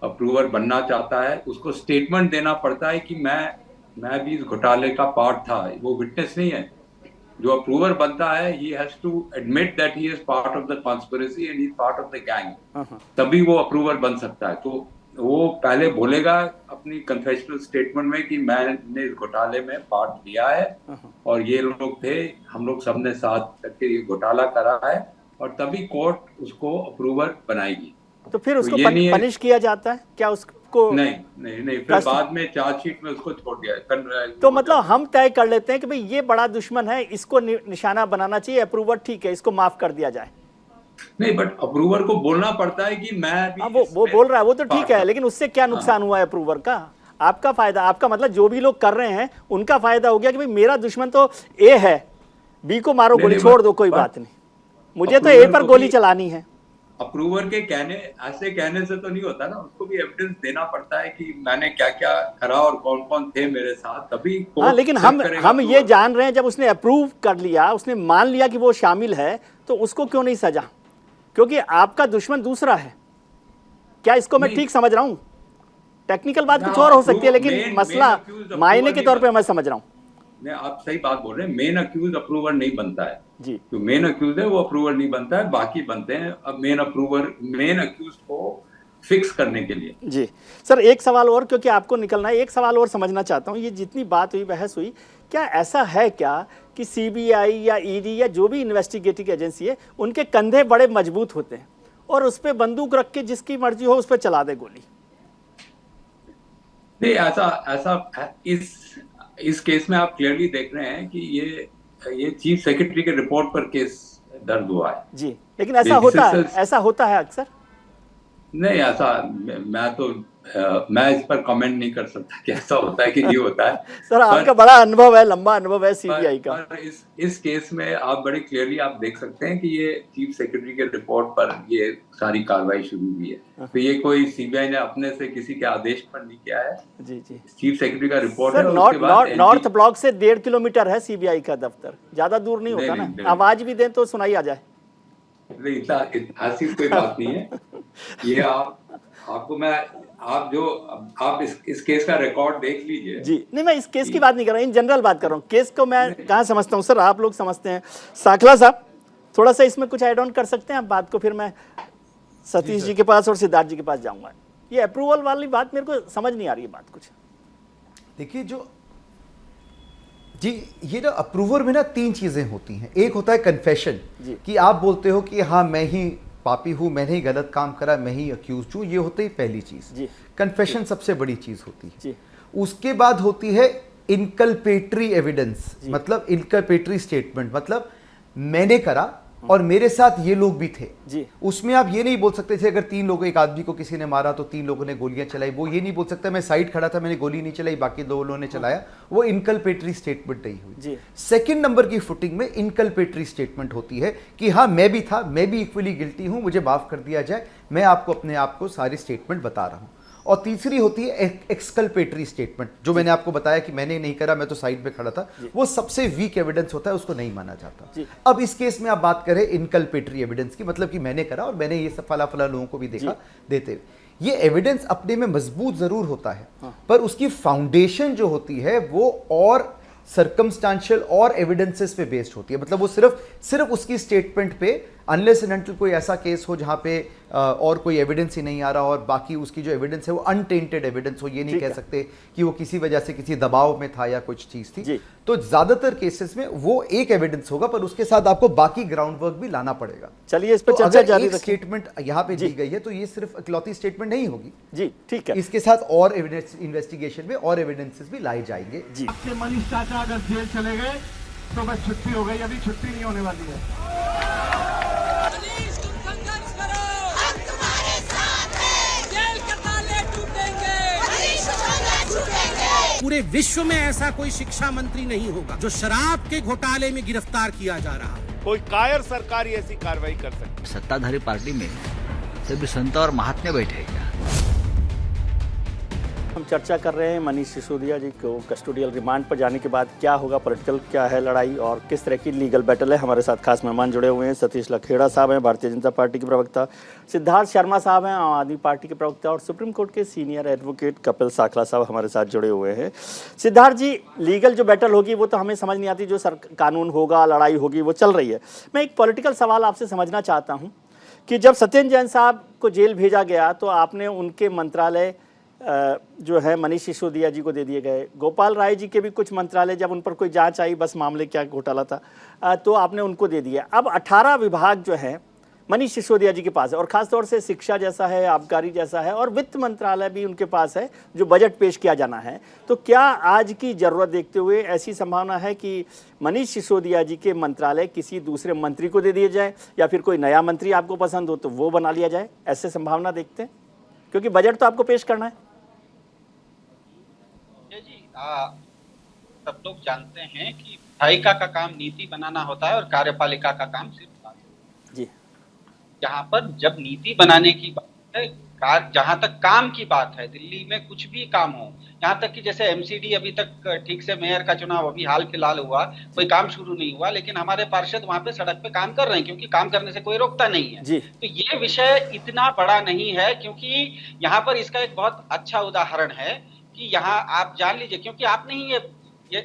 अप्रूवर बनना चाहता है, उसको स्टेटमेंट देना पड़ता है कि मैं भी इस घोटाले का पार्ट था। वो विटनेस नहीं है। जो अप्रूवर बनता है, he has to admit that he is part of the conspiracy and he is part of the gang, तभी वो अप्रूवर बन सकता है। तो वो पहले बोलेगा अपनी कन्फेशनल स्टेटमेंट में कि मैंने इस घोटाले में पार्ट लिया है और ये लोग थे, हम लोग सबने साथ करके ये घोटाला करा है, और तभी कोर्ट उसको अप्रूवर बनाएगी। तो फिर उसको पनिश किया जाता है क्या? उसको नहीं, फिर बाद में चार्जशीट में उसको छोड़ दिया। तो मतलब हम तय कर लेते हैं कि भाई ये बड़ा दुश्मन है, इसको निशाना बनाना चाहिए, अप्रूवर ठीक है, इसको माफ कर दिया जाए। नहीं, बट अप्रूवर को बोलना पड़ता है कि मैं भी वो बोल रहा है, वो तो ठीक है, लेकिन उससे क्या नुकसान हुआ है अप्रूवर का? आपका फायदा, आपका मतलब जो भी लोग कर रहे हैं उनका फायदा हो गया कि भाई मेरा दुश्मन तो ए है, बी को मारो गोली, छोड़ दो, कोई बात नहीं, मुझे तो ए पर गोली चलानी है। अप्रूवर के ऐसे कहने से तो नहीं होता ना, उसको भी एविडेंस देना पड़ता है कि मैंने क्या क्या करा और कौन कौन थे मेरे साथ, तभी। हाँ, लेकिन हम ये जान रहे हैं, जब उसने अप्रूव कर लिया, उसने मान लिया कि वो शामिल है, तो उसको क्यों नहीं सजा? क्योंकि आपका दुश्मन दूसरा है। क्या इसको मैं ठीक समझ रहा हूँ? टेक्निकल बात कुछ और हो सकती है, लेकिन मसला मायने के तौर पे मैं समझ रहा हूँ। आप सही बात बोल रहे हैं। मेन अक्यूज अप्रूवर नहीं बनता है जी, जो मेन अक्यूज है वो अप्रूवर नहीं बनता है, बाकी बनते हैं। अब मेन अक्यूज को फिक्स करने के लिए। जी सर, एक सवाल और, क्योंकि आपको निकलना है, एक सवाल और समझना चाहता हूँ। ये जितनी बात हुई, बहस हुई, क्या ऐसा है क्या कि सीबीआई या ईडी या जो भी इन्वेस्टिगेटिव एजेंसी है, उनके कंधे बड़े मजबूत होते हैं और उस पर बंदूक रख के जिसकी मर्जी हो उस पर चला दे गोली? नहीं, ऐसा इस केस में आप क्लियरली देख रहे हैं कि ये चीफ सेक्रेटरी के रिपोर्ट पर केस दर्ज हुआ है। जी, लेकिन ऐसा होता है अक्सर? नहीं, ऐसा मैं इस पर कमेंट नहीं कर सकता कि ऐसा होता है कि नहीं होता है। सर, आपका बड़ा अनुभव है, लंबा अनुभव है सीबीआई का। इस केस में आप बड़े क्लियरली आप देख सकते हैं कि ये चीफ सेक्रेटरी के रिपोर्ट पर ये सारी कार्रवाई शुरू हुई है। तो ये कोई सीबीआई ने अपने से किसी के आदेश पर नहीं किया है। जी जी, चीफ सेक्रेटरी का रिपोर्ट है। नॉर्थ ब्लॉक से 1.5 किलोमीटर है सीबीआई का दफ्तर, ज्यादा दूर नहीं होता ना। आवाज भी दें तो सुनाई आ जाए। ऐसी कोई बात नहीं है। ये आप इस केस का रिकॉर्ड देख लीजिए। जी, नहीं, मैं इस केस की बात नहीं कर रहा हूँ, इन जनरल बात कर रहा हूँ। केस को मैं कहाँ समझता हूँ सर, आप लोग समझते हैं। साकला साहब, थोड़ा सा इसमें कुछ ऐड ऑन कर सकते हैं आप बात को, फिर मैं सतीश जी के पास और सिद्धार्थ जी के पास जाऊंगा। ये अप्रूवल वाली बात मेरे को समझ नहीं आ रही है बात कुछ। देखिए ये ना अप्रूवर में ना 3 चीजें होती हैं। एक होता है कन्फेशन, कि आप बोलते हो कि हाँ मैं ही पापी हूँ, मैंने ही गलत काम करा, मैं ही अक्यूज हूँ, ये होती है पहली चीज। कन्फेशन सबसे बड़ी चीज होती है। उसके बाद होती है इनकल्पेटरी एविडेंस, मतलब इनकल्पेटरी स्टेटमेंट, मतलब मैंने करा और मेरे साथ ये लोग भी थे जी। उसमें आप ये नहीं बोल सकते थे अगर 3 लोग, एक आदमी को किसी ने मारा तो 3 लोगों ने गोलियां चलाई, वो ये नहीं बोल सकता मैं साइड खड़ा था, मैंने गोली नहीं चलाई, बाकी 2 लोगों ने चलाया, वो इनकल्पेटरी स्टेटमेंट नहीं हुई। सेकंड नंबर की फुटिंग में इनकल्पेटरी स्टेटमेंट होती है कि हाँ मैं भी था, मैं भी इक्वली गिल्टी हूं, मुझे माफ कर दिया जाए, मैं आपको अपने आप को सारी स्टेटमेंट बता रहा हूं। और तीसरी होती है एक्सकल्पेटरी स्टेटमेंट, जो मैंने आपको बताया कि मैंने नहीं करा, मैं तो साइड पे खड़ा था, वो सबसे वीक एविडेंस होता है, उसको नहीं माना जाता। अब इस केस में आप बात करें इनकल्पेटरी एविडेंस की, मतलब कि मैंने करा और मैंने ये सब फला फला लोगों को भी देखा देते हुए, ये एविडेंस अपने में मजबूत जरूर होता है, पर उसकी फाउंडेशन जो होती है वो और सर्कमस्टांशियल और एविडेंसेस पे बेस्ड होती है। मतलब वो सिर्फ उसकी स्टेटमेंट पे, अनलेस एंड अनटिल कोई ऐसा केस हो जहां पे और कोई एविडेंस ही नहीं आ रहा और बाकी उसकी जो एविडेंस है वो अनटेंटेड एविडेंस हो, ये नहीं कह सकते कि वो किसी वजह से किसी दबाव में था या कुछ चीज थी, तो ज्यादातर केसेस में वो एक एविडेंस होगा, पर उसके साथ आपको बाकी ग्राउंड वर्क भी लाना पड़ेगा। चलिए इस पर चर्चा जारी रखें। स्टेटमेंट यहाँ पे दी गई है तो ये सिर्फ इकलौती स्टेटमेंट नहीं होगी जी, ठीक है, इसके साथ और इन्वेस्टिगेशन में और एविडेंसेस भी लाए जाएंगे जी। आपके मनीष चाचा अगर जेल चले गए तो बस छुट्टी हो गई, अभी छुट्टी नहीं होने वाली है। मनीष तुम संघर्ष करो, हम तुम्हारे साथ हैं, जेल के ताले टूटेंगे, मनीष संघर्ष छूटेंगे। पूरे विश्व में ऐसा कोई शिक्षा मंत्री नहीं होगा जो शराब के घोटाले में गिरफ्तार किया जा रहा है। कोई कायर सरकार ऐसी कार्रवाई कर सकती। सत्ताधारी पार्टी में सभी संत और महात्मा बैठे हैं क्या? हम चर्चा कर रहे हैं मनीष सिसोदिया जी को कस्टोडियल रिमांड पर जाने के बाद क्या होगा, पॉलिटिकल क्या है लड़ाई और किस तरह की लीगल बैटल है। हमारे साथ खास मेहमान जुड़े हुए हैं, सतीश लखेड़ा साहब हैं, भारतीय जनता पार्टी के प्रवक्ता, सिद्धार्थ शर्मा साहब हैं, आम आदमी पार्टी के प्रवक्ता, और सुप्रीम कोर्ट के सीनियर एडवोकेट कपिल साखला साहब हमारे साथ जुड़े हुए हैं। सिद्धार्थ जी, लीगल जो बैटल होगी वो तो हमें समझ नहीं आती, जो कानून होगा, लड़ाई होगी, वो चल रही है। मैं एक पॉलिटिकल सवाल आपसे समझना चाहता हूँ कि जब सत्येंद्र जैन साहब को जेल भेजा गया तो आपने उनके मंत्रालय जो है मनीष सिसोदिया जी को दे दिए गए, गोपाल राय जी के भी कुछ मंत्रालय, जब उन पर कोई जांच आई, बस मामले क्या घोटाला था, तो आपने उनको दे दिया। अब 18 विभाग जो है मनीष सिसोदिया जी के पास है, और ख़ासतौर से शिक्षा जैसा है, आबकारी जैसा है, और वित्त मंत्रालय भी उनके पास है जो बजट पेश किया जाना है। तो क्या आज की ज़रूरत देखते हुए ऐसी संभावना है कि मनीष सिसोदिया जी के मंत्रालय किसी दूसरे मंत्री को दे दिए जाए, या फिर कोई नया मंत्री आपको पसंद हो तो वो बना लिया जाए? ऐसे संभावना देखते हैं, क्योंकि बजट तो आपको पेश करना है। सब लोग जानते हैं कि विधायिका का काम नीति बनाना होता है और कार्यपालिका का काम सिर्फ जी। जहां पर जब नीति बनाने की बात है, जहां तक काम की बात है, दिल्ली में कुछ भी काम हो, यहाँ तक कि जैसे एमसीडी अभी तक ठीक से मेयर का चुनाव अभी हाल फिलहाल हुआ, कोई काम शुरू नहीं हुआ, लेकिन हमारे पार्षद वहां पे सड़क पे काम कर रहे हैं, क्योंकि काम करने से कोई रोकता नहीं है जी। तो ये विषय इतना बड़ा नहीं है, क्योंकि यहाँ पर इसका एक बहुत अच्छा उदाहरण है कि यहाँ आप जान लीजिए, क्योंकि आपने ही ये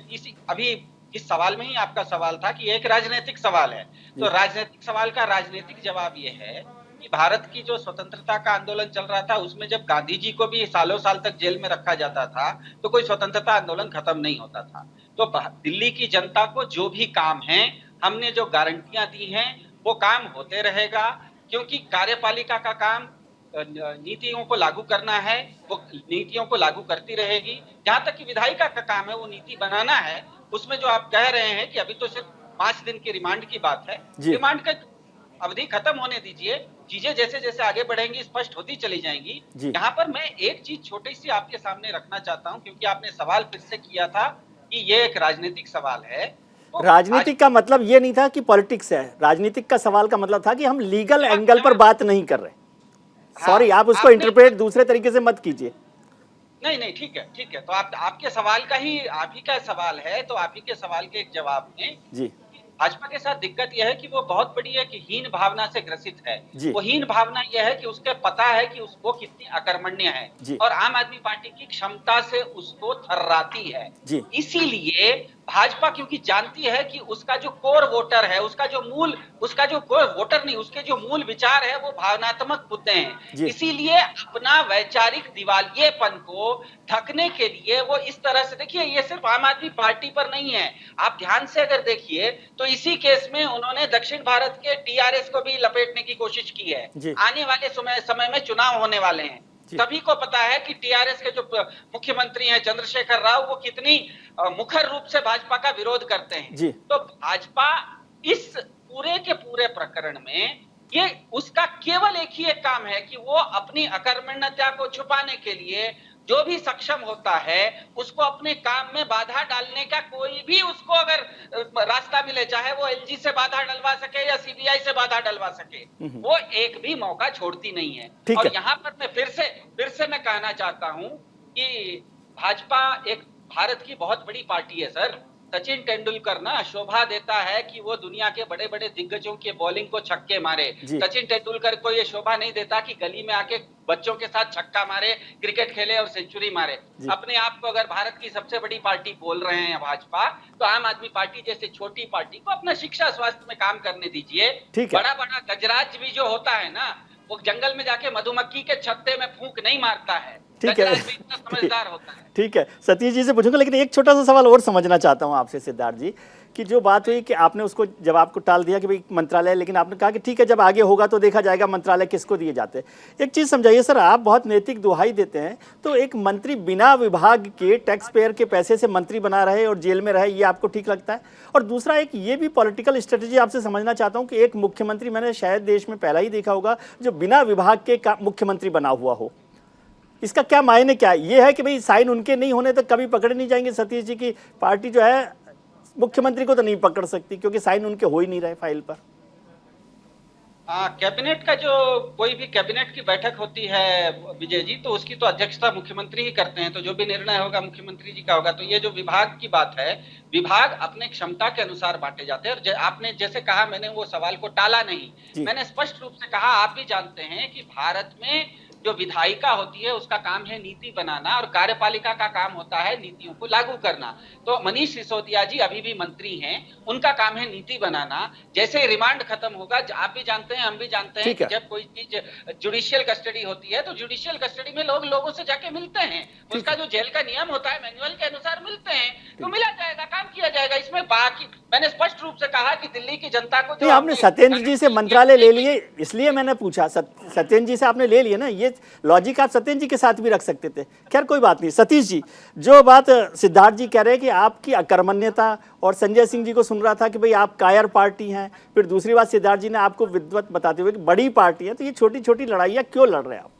अभी इस सवाल में ही आपका सवाल था कि एक राजनीतिक सवाल है, तो राजनीतिक सवाल का राजनीतिक जवाब ये है कि भारत की जो स्वतंत्रता का आंदोलन चल रहा था, उसमें जब गांधी जी को भी सालों साल तक जेल में रखा जाता था तो कोई स्वतंत्रता आंदोलन खत्म नहीं होता था। तो दिल्ली की जनता को जो भी काम है, हमने जो गारंटियां दी हैं, वो काम होते रहेगा, क्योंकि कार्यपालिका का काम नीतियों को लागू करना है, वो नीतियों को लागू करती रहेगी। जहां तक कि विधायिका का काम है, वो नीति बनाना है। उसमें जो आप कह रहे हैं कि अभी तो सिर्फ 5 दिन की रिमांड की बात है, रिमांड का अवधि खत्म होने दीजिए, चीजें जैसे जैसे आगे बढ़ेंगी स्पष्ट होती चली जाएंगी। यहाँ पर मैं एक चीज छोटी सी आपके सामने रखना चाहता हूँ, क्योंकि आपने सवाल फिर से किया था कि ये एक राजनीतिक सवाल है। तो राजनीतिक का मतलब ये नहीं था कि पॉलिटिक्स है, राजनीतिक का सवाल का मतलब था कि हम लीगल एंगल पर बात नहीं कर रहे। सॉरी, आप उसको इंटरप्रेट दूसरे तरीके से मत कीजिए। नहीं, ठीक है। तो आपके सवाल का ही, आप ही का सवाल है, तो आप ही के सवाल के एक जवाब में जी, भाजपा के साथ दिक्कत यह है कि वो बहुत बड़ी है कि हीन भावना से ग्रसित है। वो हीन भावना यह है कि उसके पता है कि वो कितनी अकर्मण्य है, और आम आदमी पार्टी की क्षमता से उसको थर्राती है। इसीलिए भाजपा क्योंकि जानती है कि उसका जो कोर वोटर है, उसका जो कोर वोटर नहीं, उसके जो मूल विचार है वो भावनात्मक मुद्दे हैं। इसीलिए अपना वैचारिक दिवालियेपन को ढकने के लिए वो इस तरह से, देखिए ये सिर्फ आम आदमी पार्टी पर नहीं है, आप ध्यान से अगर देखिए तो इसी केस में उन्होंने दक्षिण भारत के टीआरएस को भी लपेटने की कोशिश की है। आने वाले समय में चुनाव होने वाले हैं, सभी को पता है कि टीआरएस के जो मुख्यमंत्री हैं चंद्रशेखर राव, वो कितनी मुखर रूप से भाजपा का विरोध करते हैं। तो भाजपा इस पूरे के पूरे प्रकरण में ये उसका केवल एक ही एक काम है कि वो अपनी अकर्मण्यता को छुपाने के लिए जो भी सक्षम होता है उसको अपने काम में बाधा डालने का कोई भी उसको अगर रास्ता मिले, चाहे वो एलजी से बाधा डलवा सके या सीबीआई से बाधा डलवा सके, वो एक भी मौका छोड़ती नहीं है। और यहाँ पर मैं फिर से मैं कहना चाहता हूँ कि भाजपा एक भारत की बहुत बड़ी पार्टी है सर। सचिन तेंदुलकर ना शोभा देता है कि वो दुनिया के बड़े बड़े दिग्गजों के बॉलिंग को छक्के मारे। सचिन तेंदुलकर को ये शोभा नहीं देता कि गली में आके बच्चों के साथ छक्का मारे, क्रिकेट खेले और सेंचुरी मारे। अपने आप को अगर भारत की सबसे बड़ी पार्टी बोल रहे हैं भाजपा, तो आम आदमी पार्टी जैसे छोटी पार्टी को अपना शिक्षा स्वास्थ्य में काम करने दीजिए। बड़ा बड़ा गजराज भी जो होता है ना, वो जंगल में जाके मधुमक्खी के छत्ते में फूंक नहीं मारता है। ठीक है, समझदार होता है। ठीक है, सतीश जी से पूछूंगा, लेकिन एक छोटा सा सवाल और समझना चाहता हूं आपसे सिद्धार्थ जी, कि जो बात हुई कि आपने उसको जवाब को टाल दिया कि भाई मंत्रालय, लेकिन आपने कहा कि ठीक है जब आगे होगा तो देखा जाएगा मंत्रालय किसको दिए जाते हैं। एक चीज़ समझाइए सर, आप बहुत नैतिक दुहाई देते हैं, तो एक मंत्री बिना विभाग के टैक्स पेयर के पैसे से मंत्री बना रहे और जेल में रहे, ये आपको ठीक लगता है? और दूसरा एक ये भी पॉलिटिकल स्ट्रेटेजी आपसे समझना चाहता हूँ कि एक मुख्यमंत्री, मैंने शायद देश में पहला ही देखा होगा जो बिना विभाग के मुख्यमंत्री बना हुआ हो, इसका क्या मायने क्या है? ये है कि भाई साइन उनके नहीं होने तक कभी पकड़े नहीं जाएंगे सतीश जी की पार्टी जो है मुख्यमंत्री को तो नहीं पकड़ सकती क्योंकि साइन उनके हो ही नहीं रहे फाइल पर। कैबिनेट का जो कोई भी कैबिनेट की बैठक होती है विजय जी, तो उसकी तो अध्यक्षता मुख्यमंत्री ही करते हैं, तो जो भी निर्णय होगा मुख्यमंत्री जी का होगा। तो ये जो विभाग की बात है, विभाग अपने क्षमता के अनुसार बांटे जाते हैं। और आपने जैसे कहा, मैंने वो सवाल को टाला नहीं, मैंने स्पष्ट रूप से कहा, आप भी जानते हैं कि भारत में जो विधायिका होती है उसका काम है नीति बनाना और कार्यपालिका का काम होता है नीतियों को लागू करना। तो मनीष सिसोदिया जी अभी भी मंत्री हैं, उनका काम है नीति बनाना। जैसे रिमांड खत्म होगा, आप भी जानते हैं, हम भी जानते हैं कि जब कोई चीज जुडिशियल कस्टडी होती है तो जुडिशियल कस्टडी में लोग लोगों से जाके मिलते हैं, उसका जो जेल का नियम होता है मैनुअल के अनुसार मिलते हैं, तो मिला जाएगा, काम किया जाएगा। इसमें बाकी मैंने स्पष्ट रूप से कहा कि दिल्ली की जनता को जो आपने सत्येंद्र जी से मंत्रालय ले लिए, इसलिए मैंने पूछा, सत्येंद्र जी से आपने ले लिया ना, ये लॉजिक आप सत्येंद्र जी के साथ भी रख सकते थे। खैर कोई बात नहीं। सतीश जी, जो बात सिद्धार्थ जी कह रहे हैं कि आपकी अकर्मण्यता, और संजय सिंह जी को सुन रहा था कि भाई आप कायर पार्टी हैं, फिर दूसरी बात सिद्धार्थ जी ने आपको विद्वत बताते हुए कि बड़ी पार्टी है, तो ये छोटी छोटी लड़ाइयाँ क्यों लड़ रहे हैं आप?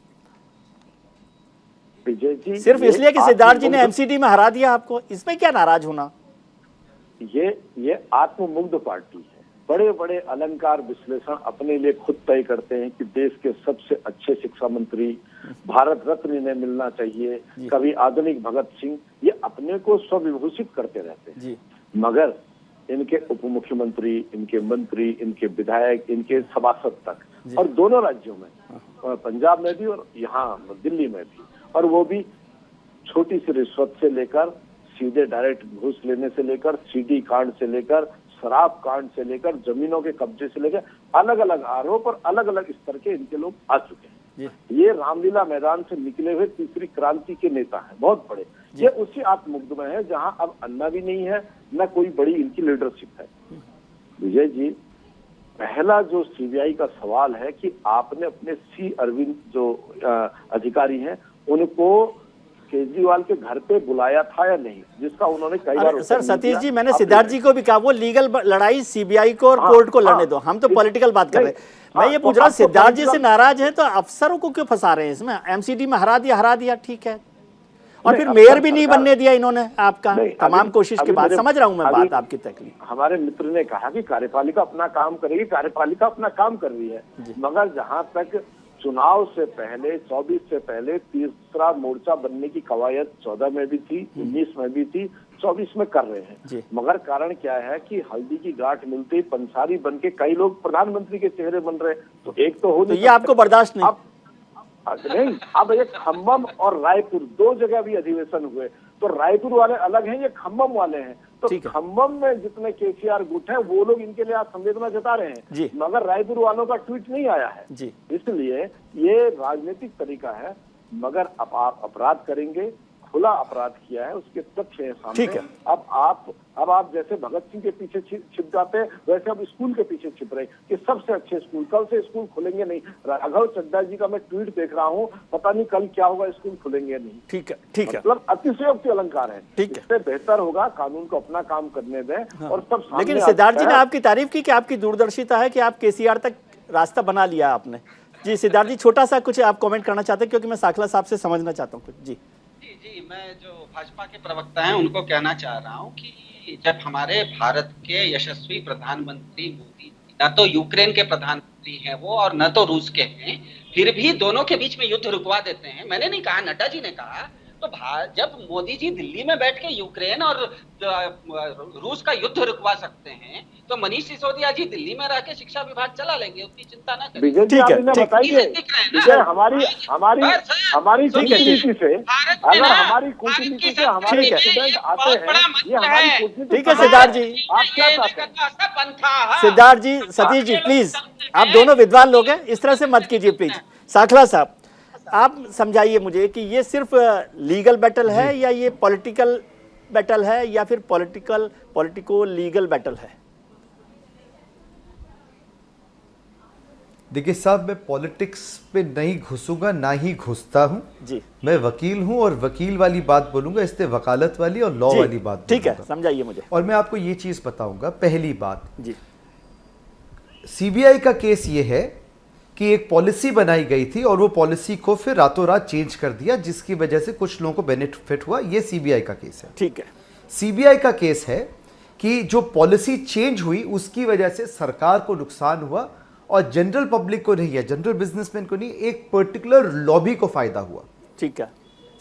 विजय जी, सिर्फ इसलिए कि सिद्धार्थ जी ने एमसीडी में हरा दिया आपको, इसमें क्या नाराज होना? ये आत्ममुग्ध पार्टी है। बड़े बड़े अलंकार विश्लेषण अपने लिए खुद तय करते हैं कि देश के सबसे अच्छे शिक्षा मंत्री, भारत रत्न इन्हें मिलना चाहिए, कभी आधुनिक भगत सिंह, ये अपने को स्वविभूषित करते रहते हैं। मगर इनके उप मुख्यमंत्री, इनके मंत्री, इनके विधायक, इनके सभासद तक, और दोनों राज्यों में, पंजाब में भी और यहाँ दिल्ली में भी, और वो भी छोटी सी रिश्वत से लेकर सीधे डायरेक्ट घूस लेने से लेकर, सीडी कांड से लेकर, शराब कांड से लेकर, जमीनों के कब्जे से लेकर, अलग अलग आरोप और अलग अलग स्तर के इनके लोग आ चुके हैं। ये रामलीला मैदान से निकले हुए तीसरी क्रांति के नेता हैं, बहुत बड़े। ये उसी आत्ममुग्ध में है जहां अब अन्ना भी नहीं है, न कोई बड़ी इनकी लीडरशिप है। विजय जी, पहला जो सीबीआई का सवाल है कि आपने अपने सी अरविंद जो अधिकारी हैं उनको केजरीवाल के घर पे बुलाया था या नहीं, जिसका उन्होंने कई बार। सर सतीश जी, मैंने सिद्धार्थ जी को भी कहा वो लीगल लड़ाई सीबीआई को और कोर्ट को लड़ने दो, हम तो पॉलिटिकल बात कर रहे हैं। मैं ये पूछ रहा हूँ, सिद्धार्थ जी से नाराज है तो अफसरों को क्यों फंसा रहे हैं इसमें? एमसीडी में हरा दिया, ठीक है, और फिर मेयर भी नहीं बनने दिया इन्होंने आपका, तमाम कोशिश के बाद। समझ रहा हूँ मैं बात आपकी तकलीफ। हमारे मित्र ने कहा कि कार्यपालिका अपना काम करेगी, कार्यपालिका अपना काम कर रही है, मगर जहां तक चुनाव से पहले 24 से पहले तीसरा मोर्चा बनने की कवायद 14 में भी थी, 19 में भी थी, 24 में कर रहे हैं। मगर कारण क्या है कि हल्दी की गांठ मिलते ही पंसारी बन के कई लोग प्रधानमंत्री के चेहरे बन रहे, तो एक तो हो नहीं, ये आपको बर्दाश्त नहीं? नहीं, अब ये खम्मम और रायपुर दो जगह भी अधिवेशन हुए, तो रायपुर वाले अलग हैं, ये खम्मम वाले हैं। तो खम्बम में जितने केसीआर गुट हैं वो लोग इनके लिए आज संवेदना जता रहे हैं, मगर रायपुर वालों का ट्वीट नहीं आया है। इसलिए ये राजनीतिक तरीका है, मगर अब आप अपराध करेंगे, खुला अपराध किया है, उसके तथ्य है सामने। अब आप जैसे भगत सिंह के पीछे छिप जाते हैं, वैसे अब स्कूल के पीछे छिप रहे कि सबसे अच्छे स्कूल, कल से स्कूल खुलेंगे नहीं। राघव चड्डा जी का मैं ट्वीट देख रहा हूँ, पता नहीं कल क्या होगा, स्कूल खुलेंगे नहीं। ठीक है मतलब अतिशयोक्ति अलंकार है। इससे बेहतर होगा कानून को अपना काम करने दें और सब। लेकिन सिद्धार्थ जी ने आपकी तारीफ की कि आपकी दूरदर्शिता है कि आप केसीआर तक रास्ता बना लिया आपने। जी सिद्धार्थ जी, छोटा सा कुछ आप कमेंट करना चाहते हैं, क्योंकि मैं साखला साहब से समझना चाहता हूँ कुछ। जी, मैं जो भाजपा के प्रवक्ता हैं उनको कहना चाह रहा हूँ कि जब हमारे भारत के यशस्वी प्रधानमंत्री मोदी न तो यूक्रेन के प्रधानमंत्री हैं वो और न तो रूस के हैं, फिर भी दोनों के बीच में युद्ध रुकवा देते हैं। मैंने नहीं कहा, नड्डा जी ने कहा। तो जब मोदी जी दिल्ली में बैठ के यूक्रेन और रूस का युद्ध रुकवा सकते हैं, तो मनीष सिसोदिया जी दिल्ली में रह के शिक्षा विभाग चला लेंगे, उतनी चिंता ना करें। ठीक है, बताइए हमारी कूटनीति से, अगर हमारी कूटनीति से हमारे स्टूडेंट आते हैं, ये हमारी कूटनीति। ठीक है सिद्धार्थ जी, आप क्या चाहते हैं? सिद्धार्थ जी, सतीश जी, प्लीज, आप दोनों विद्वान लोग हैं, इस तरह से मत कीजिए प्लीज। साखला साहब, आप समझाइए मुझे कि ये सिर्फ लीगल बैटल है या ये पॉलिटिकल बैटल है या फिर पॉलिटिको लीगल बैटल है? देखिए साहब, मैं पॉलिटिक्स पे नहीं घुसूंगा, ना ही घुसता हूं जी। मैं वकील हूं और वकील वाली बात बोलूंगा, इससे वकालत वाली और लॉ वाली बात। ठीक है, समझाइए मुझे। और मैं आपको ये चीज बताऊंगा। पहली बात जी, सीबीआई का केस ये है कि एक पॉलिसी बनाई गई थी और वो पॉलिसी को फिर रातों रात चेंज कर दिया, जिसकी वजह से कुछ लोगों को बेनिफिट हुआ। ये सीबीआई का केस है। ठीक है, सीबीआई का केस है कि जो पॉलिसी चेंज हुई उसकी वजह से सरकार को नुकसान हुआ और जनरल पब्लिक को नहीं है, जनरल बिजनेसमैन को नहीं, एक पर्टिकुलर लॉबी को फायदा हुआ। ठीक है।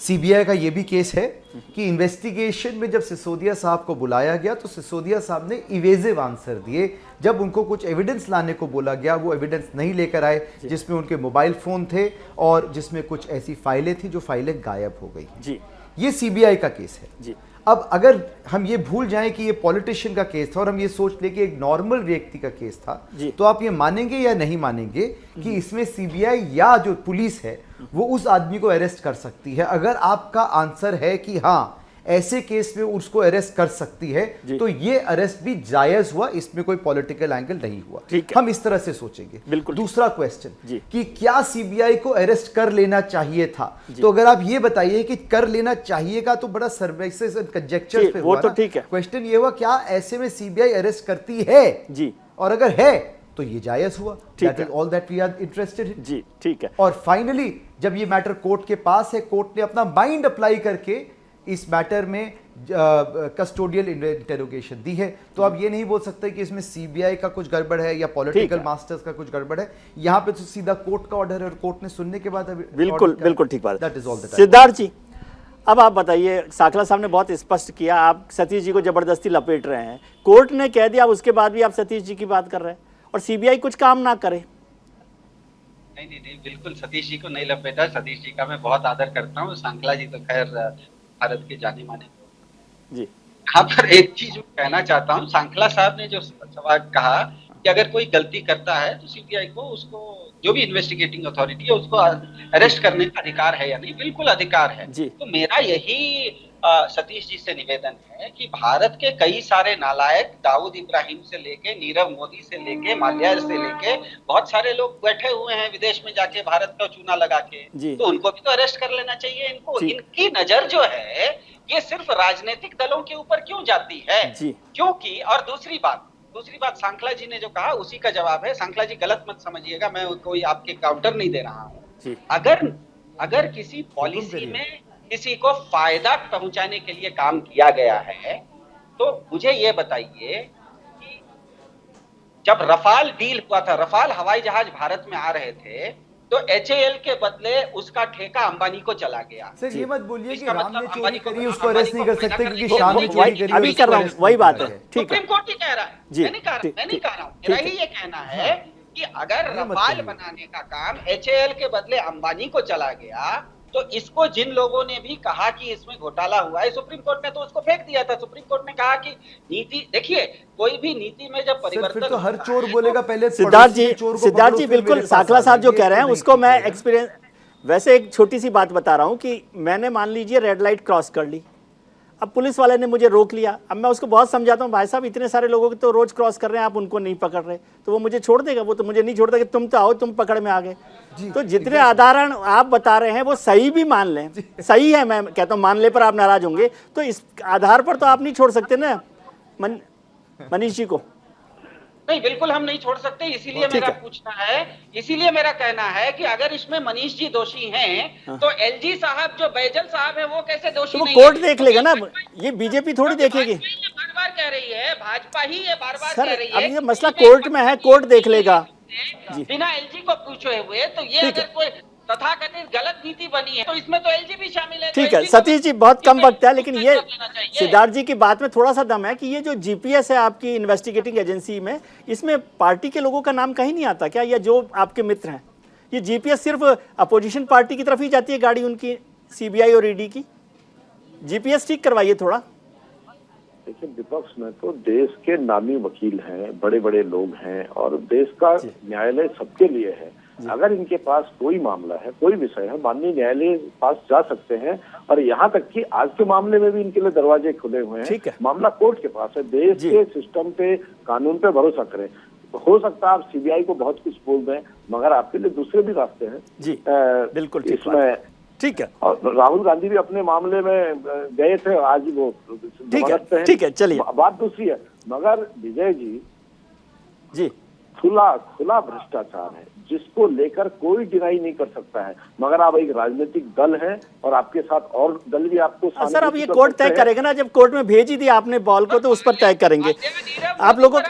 सीबीआई का यह भी केस है कि इन्वेस्टिगेशन में जब सिसोदिया साहब को बुलाया गया तो सिसोदिया साहब ने इवेजिव आंसर दिए। जब उनको कुछ एविडेंस लाने को बोला गया, वो एविडेंस नहीं लेकर आए, जिसमें उनके मोबाइल फोन थे और जिसमें कुछ ऐसी फाइलें थी जो फाइलें गायब हो गई जी। ये सीबीआई का केस है जी। अब अगर हम ये भूल जाएं कि ये पॉलिटिशियन का केस था और हम ये सोच लें कि एक नॉर्मल व्यक्ति का केस था, तो आप ये मानेंगे या नहीं मानेंगे कि इसमें सीबीआई या जो पुलिस है वो उस आदमी को अरेस्ट कर सकती है? अगर आपका आंसर है कि हाँ ऐसे केस में उसको अरेस्ट कर सकती है, तो ये अरेस्ट भी जायज हुआ, इसमें कोई पॉलिटिकल एंगल नहीं हुआ। हम इस तरह से सोचेंगे। बिल्कुल। दूसरा क्वेश्चन कि क्या सीबीआई को अरेस्ट कर लेना चाहिए था, तो अगर आप ये बताइए कि कर लेना चाहिए का, तो बड़ा सर्विसेज एंड कंजेक्चर पे वो तो ठीक है। क्वेश्चन ये हुआ क्या ऐसे में सीबीआई अरेस्ट करती है जी, और अगर है तो ये जायज हुआ। That is all that we are interested in जी। ठीक है। और फाइनली जब ये मैटर कोर्ट के पास है, कोर्ट ने अपना माइंड अप्लाई करके इस मैटर में कस्टोडियल इंटेरोगेशन दी है, तो आप ये नहीं बोल सकते कि इसमें सीबीआई का कुछ गड़बड़ है या पॉलिटिकल मास्टर्स का कुछ गड़बड़ है। यहाँ पे तो सीधा कोर्ट का ऑर्डर है और कोर्ट ने सुनने के बाद बिल्कुल बिल्कुल ठीक बात। That is all that. Siddharth ji, अब आप बताइए, साखला साहब ने बहुत स्पष्ट किया, आप सतीश जी को जबरदस्ती लपेट रहे हैं। कोर्ट ने कह दिया, उसके बाद भी आप सतीश जी की बात कर रहे हैं और सीबीआई कुछ काम ना करे। नहीं, बिल्कुल सतीश जी को नहीं लपेटा। सतीश जी का मैं बहुत आदर करता हूँ। सांकला जी तो खैर भारत के जाने माने जी। यहाँ पर एक चीज कहना चाहता हूँ, सांकला साहब ने जो सवाल कहा कि अगर कोई गलती करता है तो सीबीआई को, उसको जो भी इन्वेस्टिगेटिंग अथॉरिटी है उसको अरेस्ट करने का अधिकार है या नहीं? बिल्कुल अधिकार है। तो मेरा यही सतीश जी से निवेदन है कि भारत के कई सारे नालायक, दाऊद इब्राहिम से लेके, नीरव मोदी से लेके, माल्या से लेके, बहुत सारे लोग बैठे हुए हैं विदेश में जाके भारत का चूना लगा के, तो उनको भी तो अरेस्ट कर लेना चाहिए। इनको, इनकी नजर जो है ये सिर्फ राजनीतिक दलों के ऊपर क्यों जाती है? क्योंकि, और दूसरी बात सांकला जी ने जो कहा उसी का जवाब है। सांकला जी गलत मत समझिएगा, मैं कोई आपके काउंटर नहीं दे रहा हूँ। अगर किसी पॉलिसी में किसी को फायदा पहुंचाने के लिए काम किया गया है, तो मुझे ये बताइए कि जब रफाल डील हुआ था, रफाल हवाई जहाज भारत में आ रहे थे, तो एचएएल के बदले उसका ठेका अंबानी को चला गया। सर ये मत बोलिए कि राम ने चोरी करी उसको अरेस्ट नहीं कर सकते क्योंकि शाम ने चोरी करी। अभी कर रहा हूँ, वही बात है। ठीक है, सुप्रीम कोर्ट ही कह रहा है, मैं नहीं कह रहा हूँ। मेरा ही ये कहना है कि अगर रफाल बनाने का काम एचएएल के बदले अंबानी को चला गया, तो इसको जिन लोगों ने भी कहा कि इसमें घोटाला हुआ है, सुप्रीम कोर्ट ने तो उसको फेंक दिया था। सुप्रीम कोर्ट ने कहा कि नीति, देखिए कोई भी नीति में जब परिवर्तन, फिर तो हर चोर बोलेगा पहले सिद्धार्थ जी बिल्कुल साखला साहब जो कह रहे हैं उसको मैं एक्सपीरियंस, वैसे एक छोटी सी बात बता रहा हूं कि मैंने मान लीजिए रेड लाइट क्रॉस कर ली, अब पुलिस वाले ने मुझे रोक लिया, अब मैं उसको बहुत समझाता हूँ, भाई साहब इतने सारे लोगों के तो रोज क्रॉस कर रहे हैं, आप उनको नहीं पकड़ रहे, तो वो मुझे छोड़ देगा? वो तो मुझे नहीं छोड़ता कि तुम तो आओ, तुम पकड़ में आ गए। तो जितने आधारण आप बता रहे हैं वो सही भी मान लें, सही है, मैं कहता हूँ मान ले पर आप नाराज होंगे, तो इस आधार पर तो आप नहीं छोड़ सकते ना मनीष जी को। नहीं, बिल्कुल हम नहीं छोड़ सकते, इसीलिए मेरा पूछना है, इसीलिए मेरा कहना है कि अगर इसमें मनीष जी दोषी हैं तो एलजी साहब जो बैजल साहब है वो कैसे दोषी नहीं है? कोर्ट देख लेगा ना, ये बीजेपी थोड़ी देखेगी। बार बार कह रही है, भाजपा ही ये बार बार कह रही है। अब ये मसला कोर्ट में है, कोर्ट देख लेगा बिना एलजी को पूछे हुए। तो ये अगर कोई तथाकथित गलत नीति बनी है तो इसमें तो एलजी भी शामिल है। ठीक है सतीश जी, बहुत कम वक्त है, लेकिन ये सिद्धार्थ जी की बात में थोड़ा सा दम है कि ये जो जीपीएस है आपकी इन्वेस्टिगेटिंग एजेंसी में, इसमें पार्टी के लोगों का नाम कहीं नहीं आता क्या? या जो आपके मित्र हैं, ये जीपीएस सिर्फ अपोजिशन पार्टी की तरफ ही जाती है गाड़ी उनकी, सीबीआई और ईडी की? जीपीएस ठीक करवाइए थोड़ा। देखिए विपक्ष में तो देश के नामी वकील हैं, बड़े बड़े लोग हैं और देश का न्यायालय सबके लिए है। अगर इनके पास कोई मामला है, कोई विषय है, माननीय न्यायालय पास जा सकते हैं। और यहाँ तक कि आज के मामले में भी इनके लिए दरवाजे खुले हुए हैं। मामला कोर्ट के पास है। देश के सिस्टम पे, कानून पे भरोसा करें। हो सकता है आप सीबीआई को बहुत कुछ बोल दें, मगर आपके लिए दूसरे भी रास्ते हैं जी। बिल्कुल इसमें ठीक है। और राहुल गांधी भी अपने मामले में गए थे, आज वो ठीक है चलिए, बात दूसरी है। मगर विजय जी खुला भ्रष्टाचार है जिसको लेकर कोई डिनाई नहीं कर सकता है। मगर आप एक राजनीतिक दल है और आपके साथ और दल भी आपको सर, अब ये कोर्ट तय करेगा ना, जब कोर्ट में भेज ही दी आपने बॉल को तो उस पर तय करेंगे आप लोगों।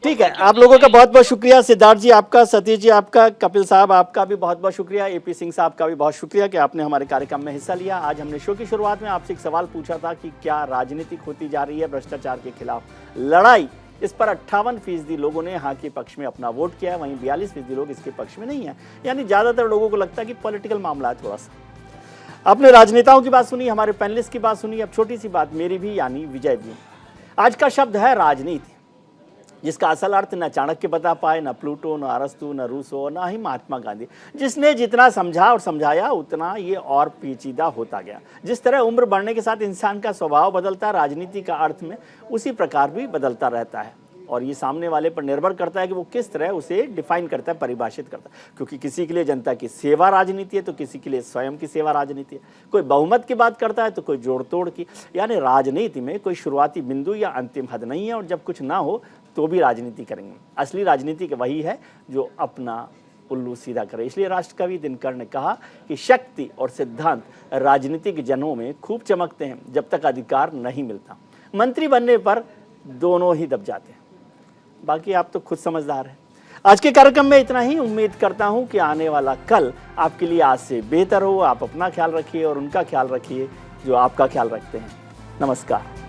ठीक है, आप लोगों का बहुत बहुत शुक्रिया। सिद्धार्थ जी आपका, सतीश जी आपका, कपिल साहब आपका भी बहुत बहुत शुक्रिया, एपी सिंह साहब का भी बहुत शुक्रिया कि आपने हमारे कार्यक्रम में हिस्सा लिया। आज हमने शो की शुरुआत में आपसे एक सवाल पूछा था कि क्या राजनीतिक होती जा रही है भ्रष्टाचार के खिलाफ लड़ाई? इस पर 58% लोगों ने हाँ के पक्ष में अपना वोट किया है, वहीं 42% लोग इसके पक्ष में नहीं है। यानी ज्यादातर लोगों को लगता है कि पॉलिटिकल मामला है थोड़ा सा। आपने राजनेताओं की बात सुनी, हमारे पैनलिस्ट की बात सुनी, अब छोटी सी बात मेरी भी, यानी विजय भी। आज का शब्द है राजनीति, जिसका असल अर्थ न चाणक्य बता पाए, न प्लूटो, न अरस्तु, न रूसो, न ही महात्मा गांधी। जिसने जितना समझा और समझाया उतना ये और पेचीदा होता गया। जिस तरह उम्र बढ़ने के साथ इंसान का स्वभाव बदलता है, राजनीति का अर्थ में उसी प्रकार भी बदलता रहता है। और ये सामने वाले पर निर्भर करता है कि वो किस तरह उसे डिफाइन करता है, परिभाषित करता है। क्योंकि किसी के लिए जनता की सेवा राजनीति है तो किसी के लिए स्वयं की सेवा राजनीति है। कोई बहुमत की बात करता है तो कोई जोड़ तोड़ की। यानी राजनीति में कोई शुरुआती बिंदु या अंतिम हद नहीं है, और जब कुछ ना हो तो भी राजनीति करेंगे। असली राजनीति वही है जो अपना उल्लू सीधा करे। इसलिए राष्ट्रकवि दिनकर ने कहा कि शक्ति और सिद्धांत राजनीतिक जनों में खूब चमकते हैं जब तक अधिकार नहीं मिलता। मंत्री बनने पर दोनों ही दब जाते हैं। बाकी आप तो खुद समझदार हैं। आज के कार्यक्रम में इतना ही। उम्मीद करता हूं कि आने वाला कल आपके लिए आज से बेहतर हो। आप अपना ख्याल रखिए और उनका ख्याल रखिए जो आपका ख्याल रखते हैं। नमस्कार।